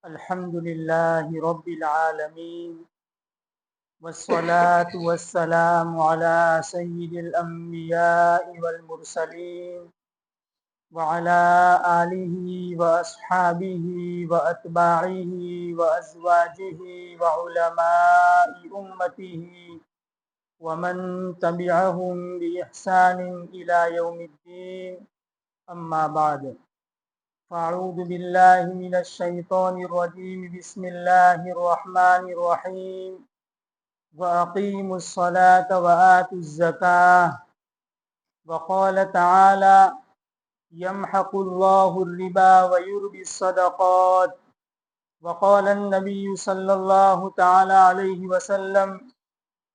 الحمد لله رب العالمين والصلاة والسلام على سيد الأنبياء والمرسلين وعلى آله وأصحابه وأتباعه وأزواجه وعلماء أمته ومن تبعهم بإحسان إلى يوم الدين. أما بعد، فأعوذ بالله من الشيطان الرجيم. بسم الله الرحمن الرحيم. وأقيموا الصلاة وآتوا الزكاة. وقال تعالى: يمحق الله الربا ويربي الصدقات. وقال النبي صلى الله تعالى عليه وسلم: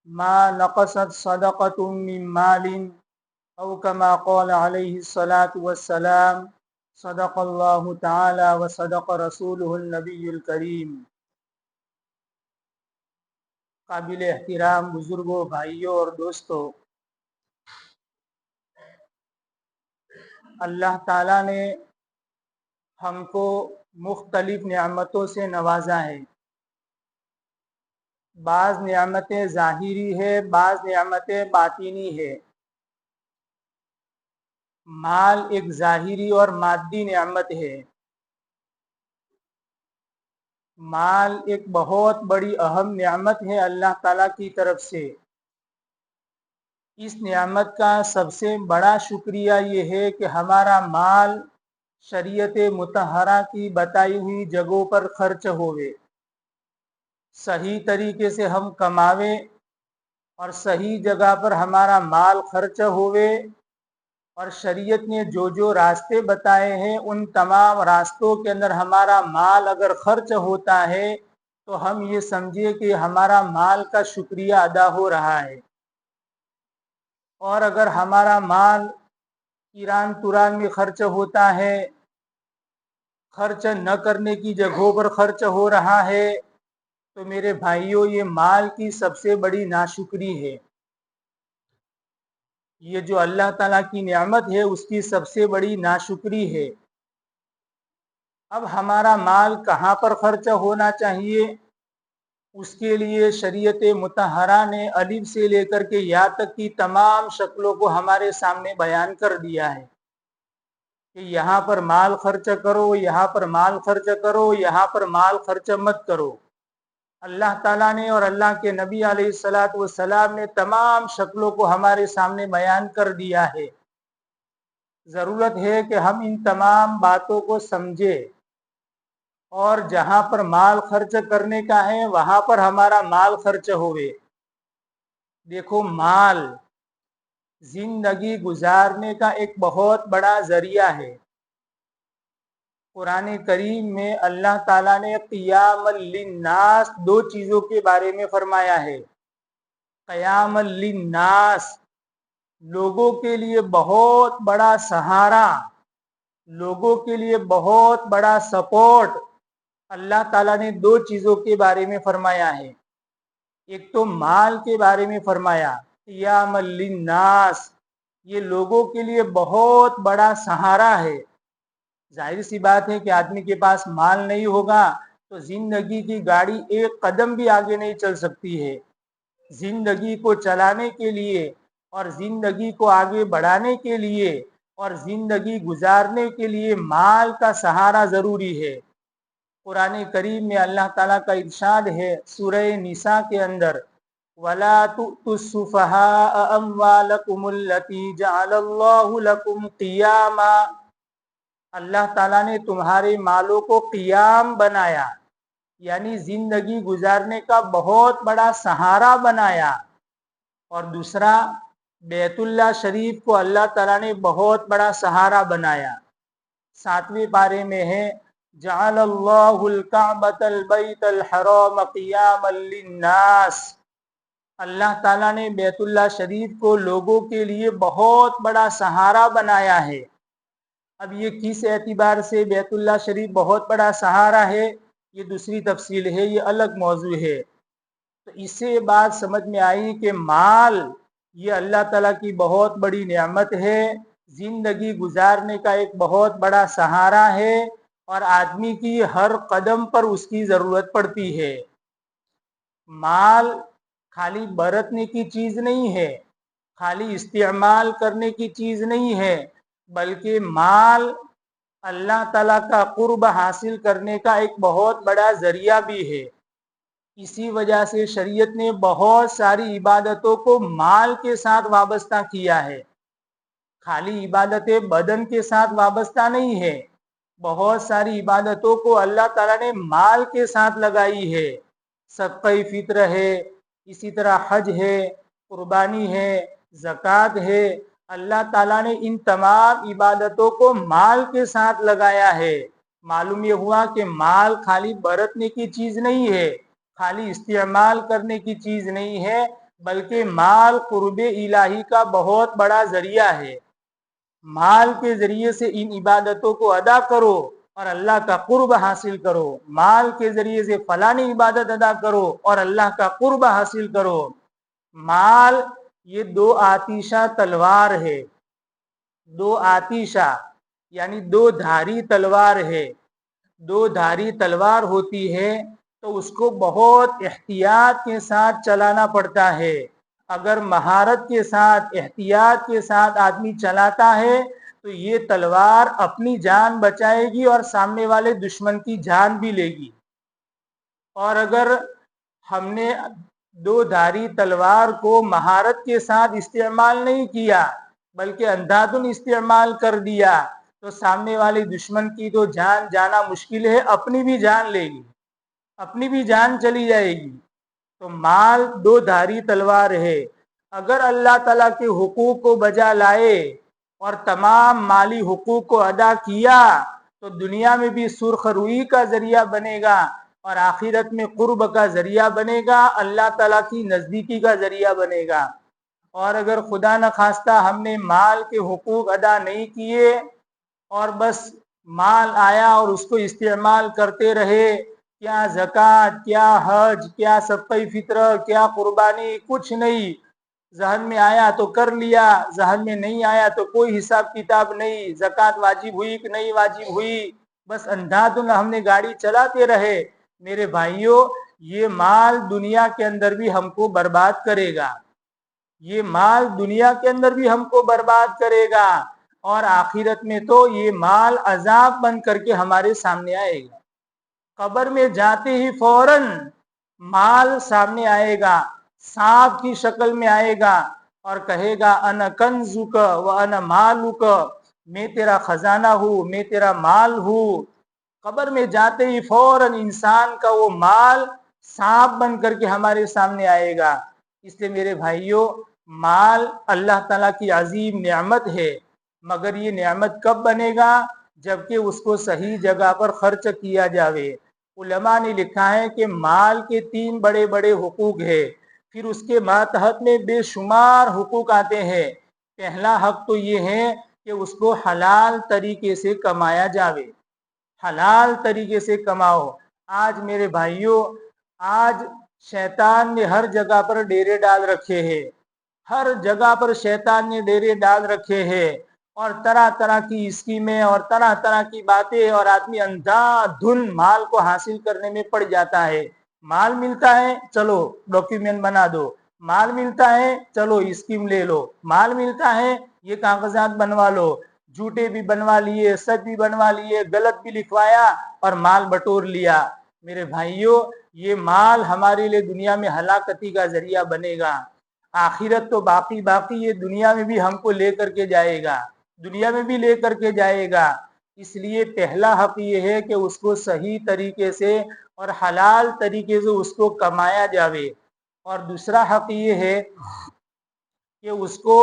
ما نقصت صدقة من مال، أو كما قال عليه الصلاة والسلام. صدق اللہ تعالی و صدق رسولہ النبی الکریم. قابل احترام بزرگوں، بھائیوں اور دوستوں، اللہ تعالیٰ نے ہم کو مختلف نعمتوں سے نوازا ہے. بعض نعمتیں ظاہری ہے، بعض نعمتیں باطنی ہے. مال ایک ظاہری اور مادی نعمت ہے. مال ایک بہت بڑی اہم نعمت ہے اللہ تعالیٰ کی طرف سے. اس نعمت کا سب سے بڑا شکریہ یہ ہے کہ ہمارا مال شریعت مطہرہ کی بتائی ہوئی جگہوں پر خرچ ہوئے، صحیح طریقے سے ہم کماوے اور صحیح جگہ پر ہمارا مال خرچ ہوئے، اور شریعت نے جو جو راستے بتائے ہیں ان تمام راستوں کے اندر ہمارا مال اگر خرچ ہوتا ہے تو ہم یہ سمجھیے کہ ہمارا مال کا شکریہ ادا ہو رہا ہے. اور اگر ہمارا مال ایران توران میں خرچ ہوتا ہے، خرچ نہ کرنے کی جگہوں پر خرچ ہو رہا ہے، تو میرے بھائیوں یہ مال کی سب سے بڑی ناشکری ہے. یہ جو اللہ تعالیٰ کی نعمت ہے اس کی سب سے بڑی ناشکری ہے. اب ہمارا مال کہاں پر خرچ ہونا چاہیے، اس کے لیے شریعت مطہرہ نے الف سے لے کر کے یا تک کی تمام شکلوں کو ہمارے سامنے بیان کر دیا ہے کہ یہاں پر مال خرچ کرو، یہاں پر مال خرچ کرو، یہاں پر مال خرچ مت کرو. اللہ تعالیٰ نے اور اللہ کے نبی علیہ الصلاۃ والسلام نے تمام شکلوں کو ہمارے سامنے بیان کر دیا ہے. ضرورت ہے کہ ہم ان تمام باتوں کو سمجھے اور جہاں پر مال خرچ کرنے کا ہے وہاں پر ہمارا مال خرچ ہوئے. دیکھو، مال زندگی گزارنے کا ایک بہت بڑا ذریعہ ہے. قرآن کریم میں اللہ تعالیٰ نے قیام للناس دو چیزوں کے بارے میں فرمایا ہے. قیام للناس، لوگوں کے لیے بہت بڑا سہارا، لوگوں کے لیے بہت بڑا سپورٹ اللہ تعالیٰ نے دو چیزوں کے بارے میں فرمایا ہے. ایک تو مال کے بارے میں فرمایا قیام للناس، یہ لوگوں کے لیے بہت بڑا سہارا ہے. ظاہر سی بات ہے کہ آدمی کے پاس مال نہیں ہوگا تو زندگی کی گاڑی ایک قدم بھی آگے نہیں چل سکتی ہے. زندگی کو چلانے کے لیے اور زندگی کو آگے بڑھانے کے لیے اور زندگی گزارنے کے لیے مال کا سہارا ضروری ہے. قرآن کریم میں اللہ تعالیٰ کا ارشاد ہے سورہ نساء کے اندر: وَلَا تُؤْتُوا السُّفَهَاءَ أَمْوَالَكُمُ الَّتِي جَعَلَ اللَّهُ لَكُمْ قِيَامًا. اللہ تعالیٰ نے تمہارے مالوں کو قیام بنایا، یعنی زندگی گزارنے کا بہت بڑا سہارا بنایا. اور دوسرا، بیت اللہ شریف کو اللہ تعالیٰ نے بہت بڑا سہارا بنایا. 7ویں پارے میں ہے: جعل اللہ الکعبۃ البیت الحرام قیاما للناس. اللہ تعالیٰ نے بیت اللہ شریف کو لوگوں کے لیے بہت بڑا سہارا بنایا ہے. اب یہ کس اعتبار سے بیت اللہ شریف بہت بڑا سہارا ہے، یہ دوسری تفصیل ہے، یہ الگ موضوع ہے. تو اس سے بات سمجھ میں آئی کہ مال یہ اللہ تعالیٰ کی بہت بڑی نعمت ہے، زندگی گزارنے کا ایک بہت بڑا سہارا ہے. اور آدمی کی ہر قدم پر اس کی ضرورت پڑتی ہے۔ مال خالی برتنے کی چیز نہیں ہے، خالی استعمال کرنے کی چیز نہیں ہے، بلکہ مال اللہ تعالیٰ کا قرب حاصل کرنے کا ایک بہت بڑا ذریعہ بھی ہے۔ اسی وجہ سے شریعت نے بہت ساری عبادتوں کو مال کے ساتھ وابستہ کیا ہے۔ خالی عبادت بدن کے ساتھ وابستہ نہیں ہے، بہت ساری عبادتوں کو اللہ تعالیٰ نے مال کے ساتھ لگائی ہے۔ صدقہ فطر ہے، اسی طرح حج ہے، قربانی ہے، زکوٰۃ ہے۔ اللہ تعالیٰ نے ان تمام عبادتوں کو مال کے ساتھ لگایا ہے۔ معلوم یہ ہوا کہ مال خالی برتنے کی چیز نہیں ہے، خالی استعمال کرنے کی چیز نہیں ہے، بلکہ مال قرب الہی کا بہت بڑا ذریعہ ہے۔ مال کے ذریعے سے ان عبادتوں کو ادا کرو اور اللہ کا قرب حاصل کرو۔ مال کے ذریعے سے فلانی عبادت ادا کرو اور اللہ کا قرب حاصل کرو۔ مال یہ دو آتیشہ تلوار ہے، دو آتیشہ یعنی دو دھاری تلوار ہے۔ دو دھاری تلوار ہوتی ہے تو اس کو بہت احتیاط کے ساتھ چلانا پڑتا ہے۔ اگر مہارت کے ساتھ، احتیاط کے ساتھ آدمی چلاتا ہے تو یہ تلوار اپنی جان بچائے گی اور سامنے والے دشمن کی جان بھی لے گی۔ اور اگر ہم نے دو دھاری تلوار کو مہارت کے ساتھ استعمال نہیں کیا بلکہ اندھا دھند استعمال کر دیا تو سامنے والے دشمن کی تو جان جانا مشکل ہے، اپنی بھی جان لے گی، اپنی بھی جان چلی جائے گی۔ تو مال دو دھاری تلوار ہے۔ اگر اللہ تعالیٰ کے حقوق کو بجا لائے اور تمام مالی حقوق کو ادا کیا تو دنیا میں بھی سرخ روئی کا ذریعہ بنے گا اور آخرت میں قرب کا ذریعہ بنے گا، اللہ تعالیٰ کی نزدیکی کا ذریعہ بنے گا۔ اور اگر خدا نخواستہ ہم نے مال کے حقوق ادا نہیں کیے اور بس مال آیا اور اس کو استعمال کرتے رہے، کیا زکوٰۃ، کیا حج، کیا صدقہ فطر، کیا قربانی، کچھ نہیں، ذہن میں آیا تو کر لیا، ذہن میں نہیں آیا تو کوئی حساب کتاب نہیں، زکوٰۃ واجب ہوئی کہ نہیں واجب ہوئی، بس اندھا دھند ہم نے گاڑی چلاتے رہے، میرے بھائیوں یہ مال دنیا کے اندر بھی ہم کو برباد کرے گا، یہ مال دنیا کے اندر بھی ہم کو برباد کرے گا اور آخرت میں تو یہ مال عذاب بن کر کے ہمارے سامنے آئے گا۔ قبر میں جاتے ہی فوراً مال سامنے آئے گا، سانپ کی شکل میں آئے گا اور کہے گا انا کنزک و انا مالک، میں تیرا خزانہ ہوں، میں تیرا مال ہوں۔ قبر میں جاتے ہی فوراً انسان کا وہ مال سانپ بن کر کے ہمارے سامنے آئے گا۔ اس لیے میرے بھائیوں مال اللہ تعالیٰ کی عظیم نعمت ہے، مگر یہ نعمت کب بنے گا؟ جبکہ اس کو صحیح جگہ پر خرچ کیا جاوے۔ علماء نے لکھا ہے کہ مال کے تین بڑے بڑے حقوق ہیں، پھر اس کے ماتحت میں بے شمار حقوق آتے ہیں۔ پہلا حق تو یہ ہے کہ اس کو حلال طریقے سے کمایا جاوے، حلال طریقے سے کماؤ۔ آج میرے بھائیوں آج شیطان نے ہر جگہ پر ڈیرے ڈال رکھے ہیں، ہر جگہ پر شیطان نے ڈیرے ڈال رکھے ہیں اور طرح طرح کی اسکیمیں اور طرح طرح کی باتیں، اور آدمی اندھا دھند مال کو حاصل کرنے میں پڑ جاتا ہے۔ مال ملتا ہے چلو ڈاکیومنٹ بنا دو، مال ملتا ہے چلو اسکیم لے لو، مال ملتا ہے یہ کاغذات بنوا لو، جھوٹے بھی بنوا لیے، سچ بھی بنوا لیے، غلط بھی لکھوایا اور مال بٹور لیا۔ میرے بھائیوں یہ مال ہمارے لیے دنیا میں ہلاکتی کا ذریعہ بنے گا، آخرت تو باقی یہ دنیا میں بھی ہم کو لے کر کے جائے گا، دنیا میں بھی لے کر کے جائے گا۔ اس لیے پہلا حق یہ ہے کہ اس کو صحیح طریقے سے اور حلال طریقے سے اس کو کمایا جاوے، اور دوسرا حق یہ ہے کہ اس کو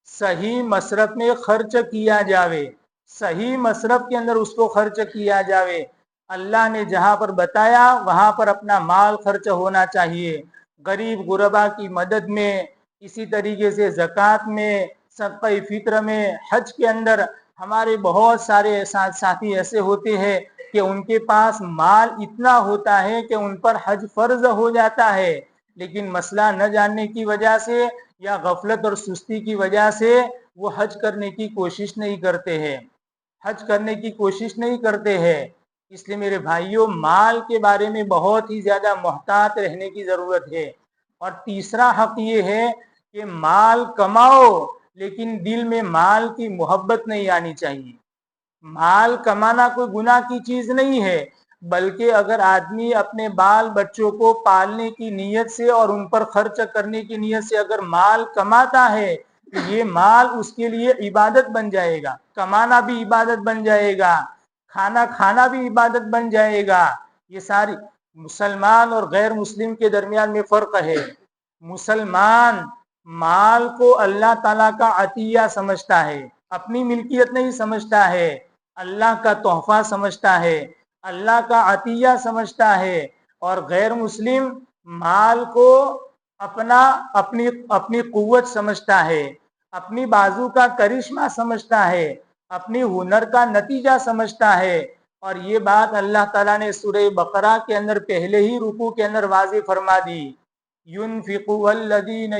صحیح مصرف میں خرچ کیا جاوے، صحیح مصرف کے اندر اس کو خرچ کیا جاوے۔ اللہ نے جہاں پر بتایا وہاں پر اپنا مال خرچ ہونا چاہیے، غریب غربا کی مدد میں، اسی طریقے سے زکوٰۃ میں، صدقہ فطر میں، حج کے اندر۔ ہمارے بہت سارے ساتھی ایسے ہوتے ہیں کہ ان کے پاس مال اتنا ہوتا ہے کہ ان پر حج فرض ہو جاتا ہے، لیکن مسئلہ نہ جاننے کی وجہ سے یا غفلت اور سستی کی وجہ سے وہ حج کرنے کی کوشش نہیں کرتے ہیں۔ حج کرنے کی کوشش نہیں کرتے ہیں۔ اس لیے میرے بھائیوں، مال کے بارے میں بہت ہی زیادہ محتاط رہنے کی ضرورت ہے۔ اور تیسرا حق یہ ہے کہ مال کماؤ لیکن دل میں مال کی محبت نہیں آنی چاہیے۔ مال کمانا کوئی گناہ کی چیز نہیں ہے، بلکہ اگر آدمی اپنے بال بچوں کو پالنے کی نیت سے اور ان پر خرچ کرنے کی نیت سے اگر مال کماتا ہے تو یہ مال اس کے لیے عبادت بن جائے گا۔ کمانا بھی عبادت بن جائے گا، کھانا کھانا بھی عبادت بن جائے گا۔ یہ ساری مسلمان اور غیر مسلم کے درمیان میں فرق ہے۔ مسلمان مال کو اللہ تعالیٰ کا عطیہ سمجھتا ہے، اپنی ملکیت نہیں سمجھتا ہے، اللہ کا تحفہ سمجھتا ہے، اللہ کا عطیہ سمجھتا ہے۔ اور غیر مسلم مال کو اپنی قوت سمجھتا ہے، اپنی بازو کا کرشمہ سمجھتا ہے، اپنی ہنر کا نتیجہ سمجھتا ہے۔ اور یہ بات اللہ تعالیٰ نے سورہ بقرہ کے اندر پہلے ہی رکوع کے اندر واضح فرما دی۔ ينفقوا الذين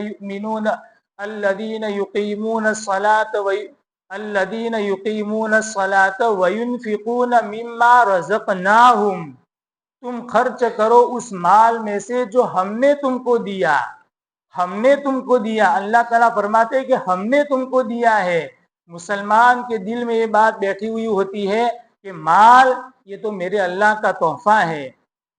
يقيمون الصلاة وينفقون مما رزقناهم۔ تم خرچ کرو اس مال میں سے جو ہم نے تم کو دیا۔ ہم نے تم کو دیا، اللہ تعالیٰ فرماتے کہ ہم نے تم کو دیا ہے۔ مسلمان کے دل میں یہ بات بیٹھی ہوئی ہوتی ہے کہ مال یہ تو میرے اللہ کا تحفہ ہے،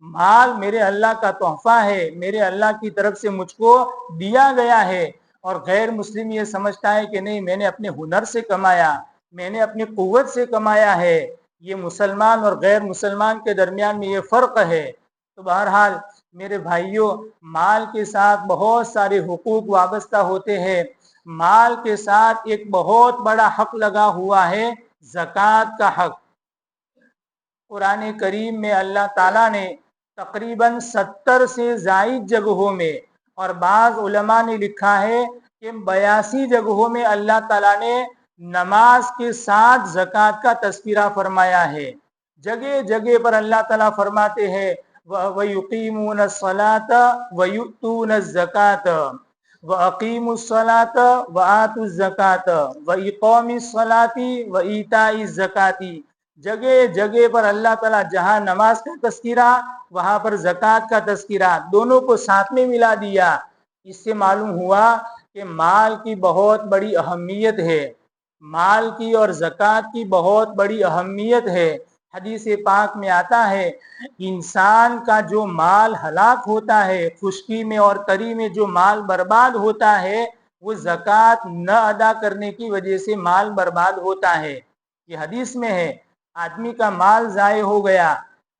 مال میرے اللہ کا تحفہ ہے، میرے اللہ کی طرف سے مجھ کو دیا گیا ہے۔ اور غیر مسلم یہ سمجھتا ہے کہ نہیں، میں نے اپنے ہنر سے کمایا، میں نے اپنی قوت سے کمایا ہے۔ یہ مسلمان اور غیر مسلمان کے درمیان میں یہ فرق ہے۔ تو بہرحال میرے بھائیوں، مال کے ساتھ بہت سارے حقوق وابستہ ہوتے ہیں۔ مال کے ساتھ ایک بہت بڑا حق لگا ہوا ہے، زکوٰۃ کا حق۔ قرآن کریم میں اللہ تعالیٰ نے تقریباً 70 سے زائد جگہوں میں، اور بعض علماء نے لکھا ہے کہ 82 جگہوں میں اللہ تعالیٰ نے نماز کے ساتھ زکوٰۃ کا تذکرہ فرمایا ہے۔ جگہ جگہ پر اللہ تعالیٰ فرماتے ہیں وَيُقِيمُونَ الصَّلَاةَ وَيُؤْتُونَ الزَّكَاةَ وَأَقِيمُوا الصَّلَاةَ وَآتُوا الزَّكَاةَ وَإِقَامِ الصَّلَاةِ وَإِيتَاءِ الزَّكَاةِ۔ جگہ جگہ پر اللہ تعالیٰ جہاں نماز کا تذکرہ وہاں پر زکوٰۃ کا تذکرہ، دونوں کو ساتھ میں ملا دیا۔ اس سے معلوم ہوا کہ مال کی بہت بڑی اہمیت ہے، مال کی اور زکوٰۃ کی بہت بڑی اہمیت ہے۔ حدیث پاک میں آتا ہے انسان کا جو مال ہلاک ہوتا ہے، خشکی میں اور تری میں جو مال برباد ہوتا ہے، وہ زکوٰۃ نہ ادا کرنے کی وجہ سے مال برباد ہوتا ہے۔ یہ حدیث میں ہے، آدمی کا مال ضائع ہو گیا،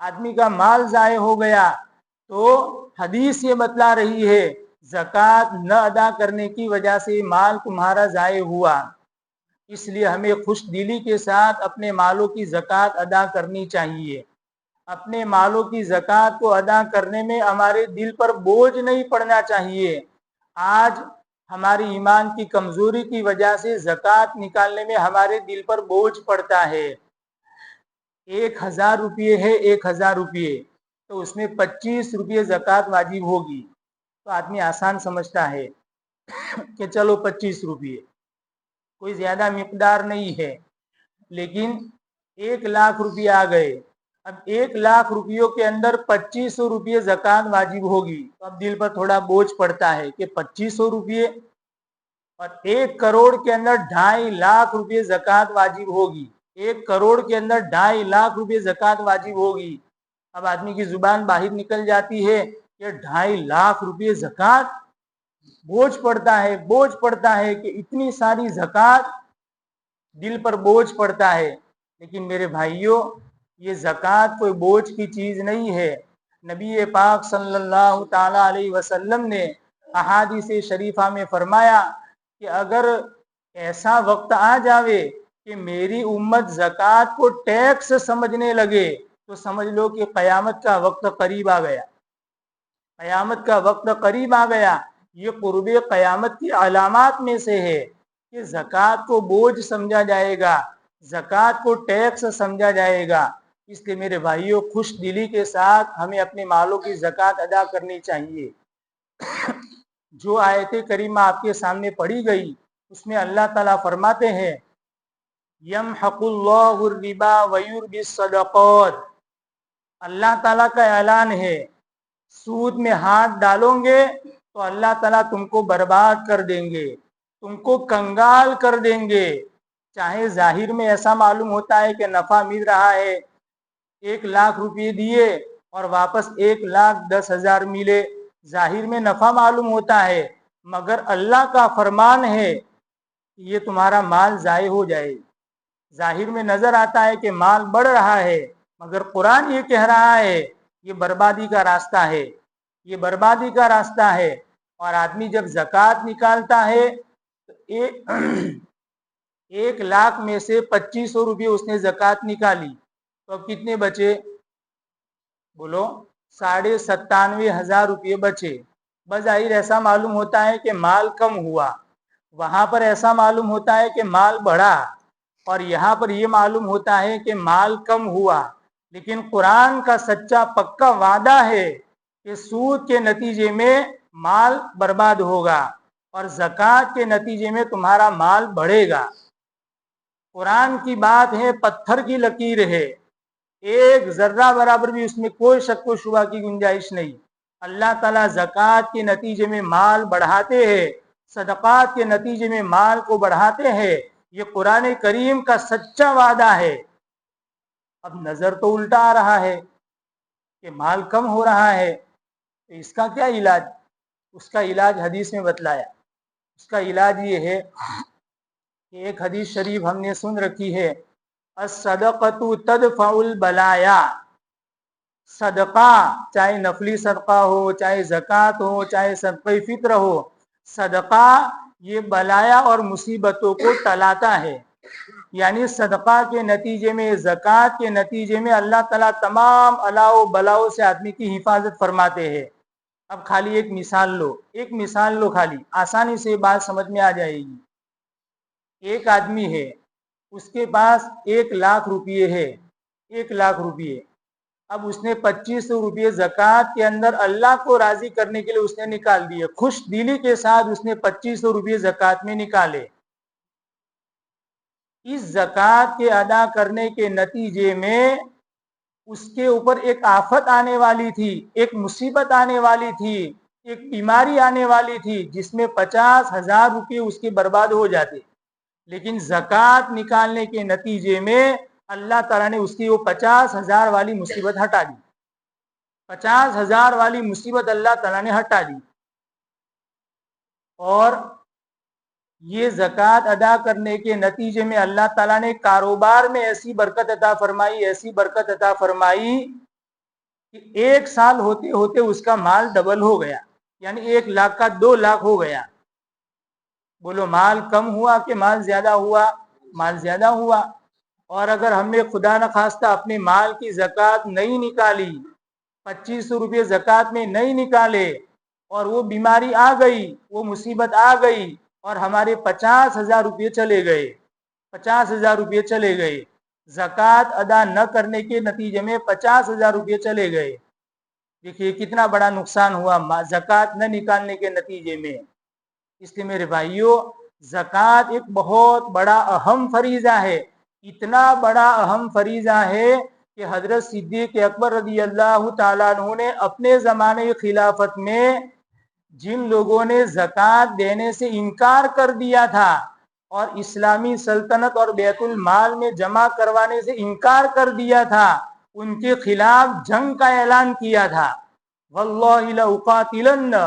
آدمی کا مال ضائع ہو گیا تو حدیث یہ بتلا رہی ہے زکوٰۃ نہ ادا کرنے کی وجہ سے مال تمہارا ضائع ہوا۔ اس لیے ہمیں خوش دلی کے ساتھ اپنے مالوں کی زکوٰۃ ادا کرنی چاہیے۔ اپنے مالوں کی زکوٰۃ کو ادا کرنے میں ہمارے دل پر بوجھ نہیں پڑنا چاہیے۔ آج ہماری ایمان کی کمزوری کی وجہ سے زکوٰۃ نکالنے میں ہمارے دل پر بوجھ پڑتا ہے۔ 1000 روپیے ہے، 1000 روپیے تو اس میں 25 روپیے زکوٰۃ واجب ہوگی، تو آدمی آسان سمجھتا ہے کہ چلو 25 روپیے کوئی زیادہ مقدار نہیں ہے۔ لیکن 1 لاکھ روپیے آ گئے، اب 1 لاکھ روپیوں کے اندر 2500 روپیے زکوٰۃ واجب ہوگی، تو اب دل پر تھوڑا بوجھ پڑتا ہے کہ 2500 روپیے، اور 1 کروڑ کے اندر 2.5 لاکھ روپیے زکوٰۃ واجب ہوگی، 1 کروڑ کے اندر 2.5 لاکھ روپیے زکوٰۃ واجب ہوگی۔ اب آدمی کی زبان باہر نکل جاتی ہے کہ 2.5 لاکھ روپیے زکوٰۃ، بوجھ پڑتا ہے کہ اتنی ساری زکوٰۃ، دل پر بوجھ پڑتا ہے۔ لیکن میرے بھائیوں، یہ زکوٰۃ کوئی بوجھ کی چیز نہیں ہے۔ نبی پاک صلی اللہ تعالی علیہ وسلم نے احادیث شریفہ میں فرمایا کہ اگر ایسا وقت آ جاوے کہ میری امت زکوٰۃ کو ٹیکس سمجھنے لگے تو سمجھ لو کہ قیامت کا وقت قریب آ گیا، قیامت کا وقت قریب آ گیا۔ یہ قرب قیامت کی علامات میں سے ہے کہ زکوٰۃ کو بوجھ سمجھا جائے گا، زکوٰۃ کو ٹیکس سمجھا جائے گا۔ اس لیے میرے بھائیوں، خوش دلی کے ساتھ ہمیں اپنے مالوں کی زکوٰۃ ادا کرنی چاہیے۔ جو آیت کریمہ آپ کے سامنے پڑھی گئی اس میں اللہ تعالیٰ فرماتے ہیں यमहक़ु अल्लाहु रिबा व युरबि सदक़ात, अल्लाह ताला का ऐलान है, सूद में हाथ डालोगे तो अल्लाह ताला तुमको बर्बाद कर देंगे, तुमको कंगाल कर देंगे। चाहे जाहिर में ऐसा मालूम होता है कि नफा मिल रहा है, 1,00,000 रुपये दिए और वापस 1,10,000 मिले, जाहिर में नफा मालूम होता है, मगर अल्लाह का फरमान है ये तुम्हारा माल जाये हो जाए। जाहिर में नजर आता है कि माल बढ़ रहा है, मगर कुरान ये कह रहा है ये बर्बादी का रास्ता है, ये बर्बादी का रास्ता है। और आदमी जब ज़कात निकालता है तो 1,00,000 में से 2,500 रुपये उसने ज़कात निकाली, तो अब कितने बचे? बोलो, 97,500 रुपये बचे। बज़ाहिर ऐसा मालूम होता है कि माल कम हुआ, वहां पर ऐसा मालूम होता है कि माल बढ़ा, और यहाँ पर यह मालूम होता है कि माल कम हुआ। लेकिन कुरान का सच्चा पक्का वादा है कि सूद के नतीजे में माल बर्बाद होगा और ज़कात के नतीजे में तुम्हारा माल बढ़ेगा। कुरान की बात है, पत्थर की लकीर है, एक जर्रा बराबर भी उसमें कोई शक व शुबा की गुंजाइश नहीं। अल्लाह ताला ज़कात के नतीजे में माल बढ़ाते हैं, सदक़ात के नतीजे में माल को बढ़ाते हैं। ये कुरान करीम का सच्चा वादा है। अब नजर तो उल्टा आ रहा है कि माल कम हो रहा है, तो इसका क्या इलाज? उसका इलाज हदीस में बतलाया। उसका इलाज ये है कि एक हदीस शरीफ हमने सुन रखी है, अस्सदक़तु तदफ़उल बलाया। सदका, चाहे नफली सदका हो, चाहे ज़कात हो, चाहे सदक़े फ़ित्र हो, सदका ये बलाया और मुसीबतों को टलाता है। यानी सदका के नतीजे में, ज़कात के नतीजे में अल्लाह ताला तमाम अलाओ बलाओं से आदमी की हिफाजत फरमाते हैं। अब खाली एक मिसाल लो, एक मिसाल लो, खाली आसानी से बात समझ में आ जाएगी। एक आदमी है, उसके पास 1,00,000 रुपये है, 1,00,000 रुपये। अब उसने 2,500 रुपये ज़कात के अंदर अल्लाह को राजी करने के लिए उसने निकाल दिए, खुश दिली के साथ उसने 2,500 रुपये ज़कात में निकाले। इस ज़कात के अदा करने के नतीजे में उसके ऊपर एक आफत आने वाली थी, एक मुसीबत आने वाली थी, एक बीमारी आने वाली थी, जिसमें 50,000 रुपये उसके बर्बाद हो जाते। लेकिन ज़कात निकालने के नतीजे में अल्लाह ताला ने उसकी वो 50,000 वाली मुसीबत हटा दी। 50,000 वाली मुसीबत अल्लाह ताला ने हटा दी। और ये ज़कात अदा करने के नतीजे में अल्लाह ताला ने कारोबार में ऐसी बरकत अता फरमाई, ऐसी बरकत अता फरमाई कि 1 साल होते होते उसका माल डबल हो गया, यानी 1,00,000 का 2,00,000 हो गया। बोलो, माल कम हुआ कि माल ज्यादा हुआ? माल ज्यादा हुआ। और अगर हमने खुदा न खास्ता अपने माल की ज़कात नहीं निकाली, 2,500 रुपये ज़कात में नहीं निकाले, और वो बीमारी आ गई, वो मुसीबत आ गई, और हमारे 50,000 रुपये चले गए, 50,000 रुपये चले गए, ज़कात अदा न करने के नतीजे में 50,000 रुपये चले गए। देखिए कितना बड़ा नुकसान हुआ ज़कात न निकालने के नतीजे में। इसलिए मेरे भाइयों, ज़कात एक बहुत बड़ा अहम फरीज़ा है, इतना बड़ा अहम फरीज़ा है कि हज़रत सिद्दीक़ अकबर रज़ी अल्लाह ताला अन्हु ने अपने ज़माने खिलाफत में जिन लोगों ने ज़कात देने से इनकार कर दिया था और इस्लामी सल्तनत और बैतुल माल में जमा करवाने से इनकार कर दिया था, उनके खिलाफ जंग का ऐलान किया था। वल्लाहि लउक़ातिलन्न,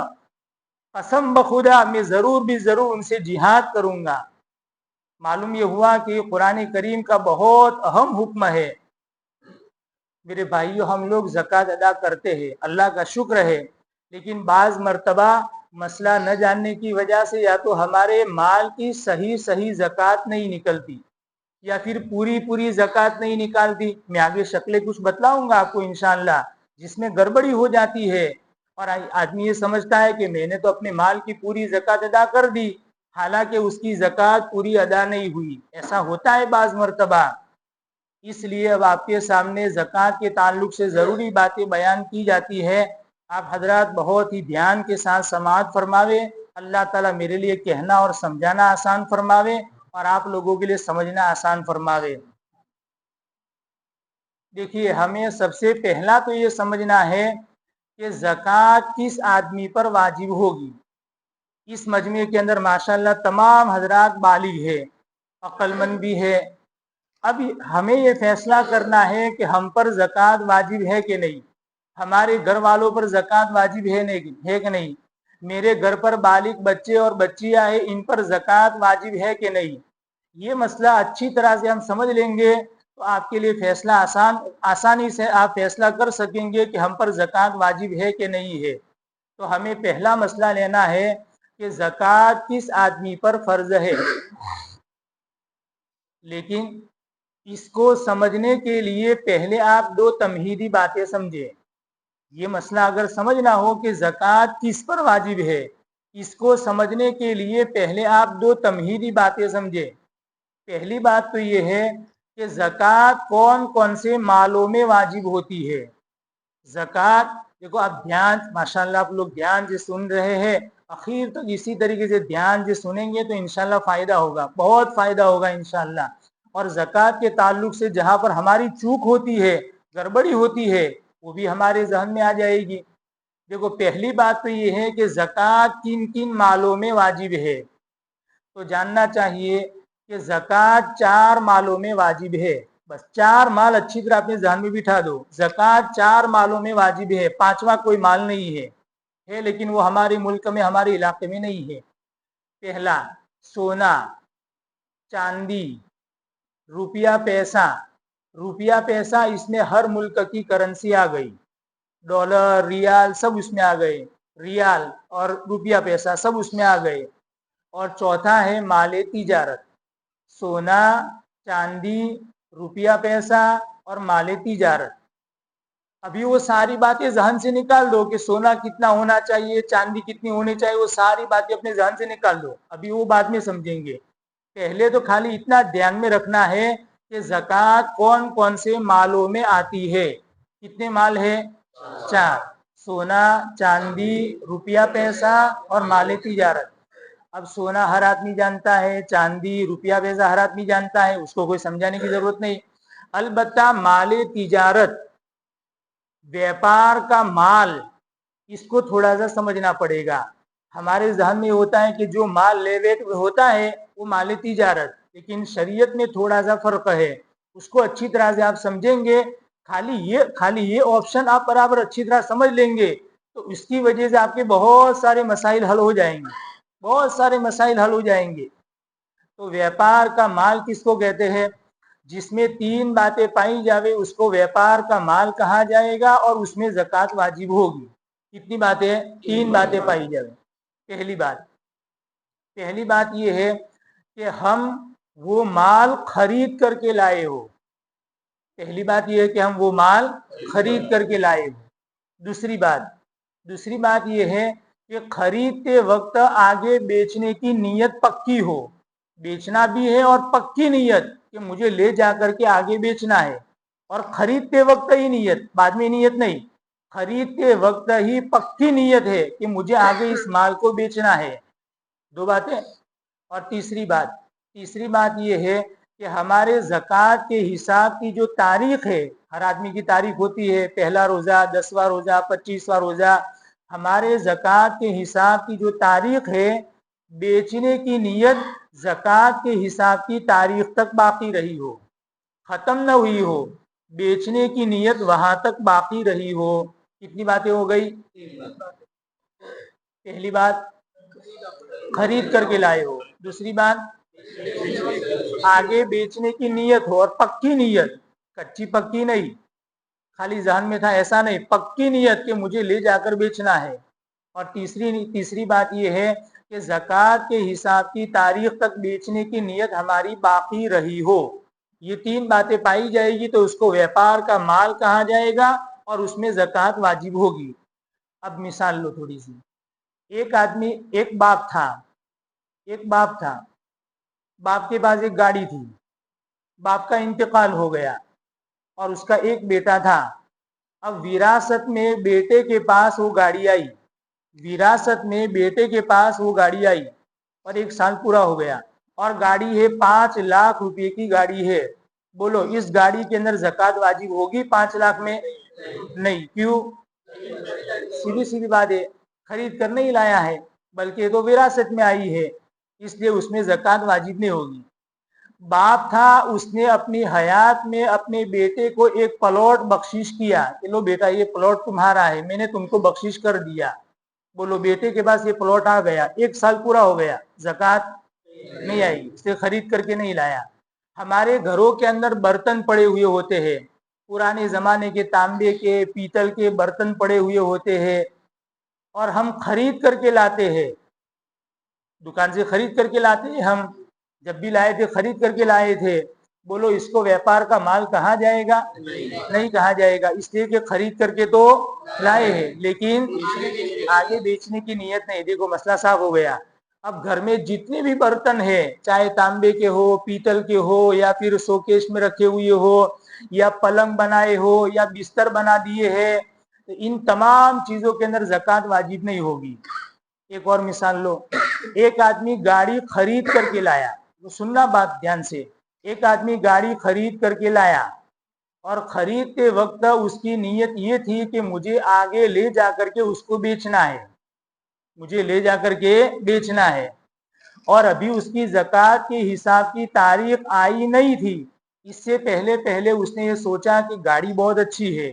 कसम बखुदा मैं जरूर भी जरूर उनसे जिहाद करूंगा। मालूम ये हुआ कि कुरान करीम का बहुत अहम हुक्म है। मेरे भाइयों, हम लोग ज़कात अदा करते हैं, अल्लाह का शुक्र है, लेकिन बाज़ मर्तबा मसला न जानने की वजह से या तो हमारे माल की सही सही ज़कात नहीं निकलती, या फिर पूरी पूरी ज़कात नहीं निकालती। मैं आगे शक्लें कुछ बतलाऊंगा आपको इंशाअल्लाह, जिसमें गड़बड़ी हो जाती है और आदमी ये समझता है कि मैंने तो अपने माल की पूरी ज़कात अदा कर दी, हालांकि उसकी ज़कात पूरी अदा नहीं हुई। ऐसा होता है बाज़ मर्तबा। इसलिए अब आपके सामने ज़कात के ताल्लुक से ज़रूरी बातें बयान की जाती है। आप हजरात बहुत ही ध्यान के साथ समाअत फरमावे। अल्लाह ताला मेरे लिए कहना और समझाना आसान फरमावे। اور آپ لوگوں کے لیے سمجھنا آسان فرماوے۔ دیکھیے، ہمیں سب سے پہلا تو یہ سمجھنا ہے کہ زکوٰۃ کس آدمی پر واجب ہوگی۔ اس مجمع کے اندر ماشاءاللہ تمام حضرات بالغ ہے، عقل مند بھی ہے۔ اب ہمیں یہ فیصلہ کرنا ہے کہ ہم پر زکوٰۃ واجب ہے کہ نہیں، ہمارے گھر والوں پر زکوٰۃ واجب ہے کہ نہیں، میرے گھر پر بالغ بچے اور بچیاں ہیں، ان پر زکوٰۃ واجب ہے کہ نہیں۔ یہ مسئلہ اچھی طرح سے ہم سمجھ لیں گے تو آپ کے لیے فیصلہ آسانی سے آپ فیصلہ کر سکیں گے کہ ہم پر زکوٰۃ واجب ہے کہ نہیں ہے۔ تو ہمیں پہلا مسئلہ لینا ہے کہ زکوٰۃ کس آدمی پر فرض ہے۔ لیکن اس کو سمجھنے کے لیے پہلے آپ دو تمہیدی باتیں سمجھیں۔ یہ مسئلہ اگر سمجھنا ہو کہ زکوٰۃ کس پر واجب ہے، اس کو سمجھنے کے لیے پہلے آپ دو تمہیدی باتیں سمجھیں۔ پہلی بات تو یہ ہے کہ زکوٰۃ کون کون سے مالوں میں واجب ہوتی ہے۔ زکوٰۃ دیکھو، آپ دھیان، ماشاءاللہ آپ لوگ دھیان سے سن رہے ہیں، اخیر تک اسی طریقے سے دھیان سے سنیں گے تو انشاءاللہ فائدہ ہوگا، بہت فائدہ ہوگا انشاءاللہ۔ اور زکوٰۃ کے تعلق سے جہاں پر ہماری چوک ہوتی ہے، گڑبڑی ہوتی ہے، وہ بھی ہمارے ذہن میں آ جائے گی۔ دیکھو، پہلی بات تو یہ ہے کہ زکوٰۃ کن کن مالوں میں واجب ہے۔ تو جاننا چاہیے کہ زکوٰۃ 4 مالوں میں واجب ہے۔ بس 4 مال اچھی طرح اپنے ذہن میں بٹھا دو، زکوٰۃ 4 مالوں میں واجب ہے، 5واں کوئی مال نہیں ہے لیکن وہ ہمارے ملک میں، ہمارے علاقے میں نہیں ہے۔ پہلا، سونا، چاندی، روپیہ پیسہ۔ روپیہ پیسہ اس میں ہر ملک کی کرنسی آ گئی، ڈالر، ریال سب اس میں آ گئے، ریال اور روپیہ پیسہ سب اس میں آ گئے۔ اور چوتھا ہے مال تجارت، سونا، چاندی، روپیہ پیسہ اور مال تجارت۔ ابھی وہ ساری باتیں ذہن سے نکال دو کہ سونا کتنا ہونا چاہیے، چاندی کتنی ہونی چاہیے، وہ ساری باتیں اپنے ذہن سے نکال دو، ابھی وہ بعد میں سمجھیں گے۔ پہلے تو خالی اتنا دھیان میں رکھنا ہے کہ زکوٰۃ کون کون سے مالوں میں آتی ہے۔ کتنے مال ہے؟ 4، سونا، چاندی، روپیہ پیسہ اور مال تجارت۔ اب سونا ہر آدمی جانتا ہے، چاندی، روپیہ پیسہ ہر آدمی جانتا ہے، اس کو کوئی سمجھانے کی ضرورت نہیں۔ البتہ مال تجارت، ویپار کا مال، اس کو تھوڑا سا سمجھنا پڑے گا۔ ہمارے ذہن میں ہوتا ہے کہ جو مال لے ویٹ ہوتا ہے وہ مال تجارت، لیکن شریعت میں تھوڑا سا فرق ہے، اس کو اچھی طرح سے آپ سمجھیں گے۔ خالی یہ آپشن آپ برابر اچھی طرح سمجھ لیں گے تو اس کی وجہ سے آپ کے بہت سارے مسائل حل ہو جائیں گے، بہت سارے مسائل حل ہو جائیں گے۔ تو ویپار کا مال کس کو کہتے ہیں؟ جس میں 3 باتیں پائی جاوے اس کو ویپار کا مال کہا جائے گا، اور اس میں زکوٰۃ واجب ہوگی۔ کتنی باتیں؟ 3 باتیں پائی جاوے۔ پہلی بات یہ ہے کہ ہم وہ مال خرید کر کے لائے ہو۔ پہلی بات یہ ہے کہ ہم وہ مال خرید کر کے لائے ہو۔ دوسری بات یہ ہے کہ خریدتے وقت آگے بیچنے کی نیت پکی ہو، بیچنا بھی ہے اور پکی نیت کہ مجھے لے جا کر کے آگے بیچنا ہے، اور خریدتے وقت ہی نیت، بعد میں نیت نہیں، خریدتے وقت ہی پکی نیت ہے کہ مجھے آگے اس مال کو بیچنا ہے۔ 2 باتیں۔ اور تیسری بات یہ ہے کہ ہمارے زکوٰۃ کے حساب کی جو تاریخ ہے، ہر آدمی کی تاریخ ہوتی ہے، پہلا روزہ، 10واں روزہ، 25واں روزہ۔ ہمارے زکوٰۃ کے حساب کی جو تاریخ ہے، بیچنے کی نیت زکوٰۃ کے حساب کی تاریخ تک باقی رہی ہو، ختم نہ ہوئی ہو، بیچنے کی نیت وہاں تک باقی رہی ہو۔ کتنی باتیں ہو گئی؟ پہلی بات خرید کر کے لائے ہو، دوسری بات آگے بیچنے کی نیت ہو، اور پکی نیت، کچی پکی نہیں، خالی ذہن میں تھا ایسا نہیں، پکی نیت کہ مجھے لے جا کر بیچنا ہے۔ اور تیسری بات یہ ہے کہ زکوٰۃ کے حساب کی تاریخ تک بیچنے کی نیت ہماری باقی رہی ہو۔ یہ 3 باتیں پائی جائے گی تو اس کو ویپار کا مال کہا جائے گا، اور اس میں زکوٰۃ واجب ہوگی۔ اب مثال لو تھوڑی سی۔ ایک باپ تھا، باپ کے پاس ایک گاڑی تھی، باپ کا انتقال ہو گیا اور اس کا ایک بیٹا تھا۔ اب وراثت میں بیٹے کے پاس وہ گاڑی آئی، اور 1 سال پورا ہو گیا، और गाड़ी है 5 लाख रुपए की गाड़ी है, बोलो इस गाड़ी के अंदर ज़कात वाजिब होगी 5 लाख में? नहीं। क्यों? सीधी सीधी बात है, खरीद कर नहीं लाया है, बल्कि तो विरासत में आई है, इसलिए उसमें ज़कात वाजिब नहीं होगी। बाप था, उसने अपनी हयात में अपने बेटे को एक प्लॉट बख्शिश किया कि लो बेटा ये प्लॉट तुम्हारा है, मैंने तुमको बख्शिश कर दिया। बोलो बेटे के पास ये प्लॉट आ गया, 1 साल पूरा हो गया, ज़कात नहीं आई, इसलिए खरीद करके नहीं लाया। हमारे घरों के अंदर बर्तन पड़े हुए होते हैं, पुराने जमाने के तांबे के पीतल के बर्तन पड़े हुए होते हैं, और हम खरीद करके लाते हैं, दुकान से खरीद करके लाते हैं। हम जब भी लाए थे खरीद करके लाए थे, बोलो इसको व्यापार का माल कहा जाएगा? नहीं कहा जाएगा, इसलिए कि खरीद करके तो लाए हैं, लेकिन आगे बेचने की नीयत नहीं। देखो मसला साफ हो गया। अब घर में जितने भी बर्तन है, चाहे तांबे के हो, पीतल के हो, या फिर शोकेश में रखे हुए हो, या पलंग बनाए हो, या बिस्तर बना दिए है, तो इन तमाम चीजों के अंदर ज़कात वाजिब नहीं होगी। एक और मिसाल लो, एक आदमी गाड़ी खरीद करके लाया, तो सुनना बात ध्यान से, एक आदमी गाड़ी खरीद करके लाया और खरीदते वक्त उसकी नीयत ये थी कि मुझे आगे ले जाकर के उसको बेचना है, मुझे ले जाकर के बेचना है, और अभी उसकी ज़कात के हिसाब की तारीख आई नहीं थी। इससे पहले पहले उसने ये सोचा कि गाड़ी बहुत अच्छी है,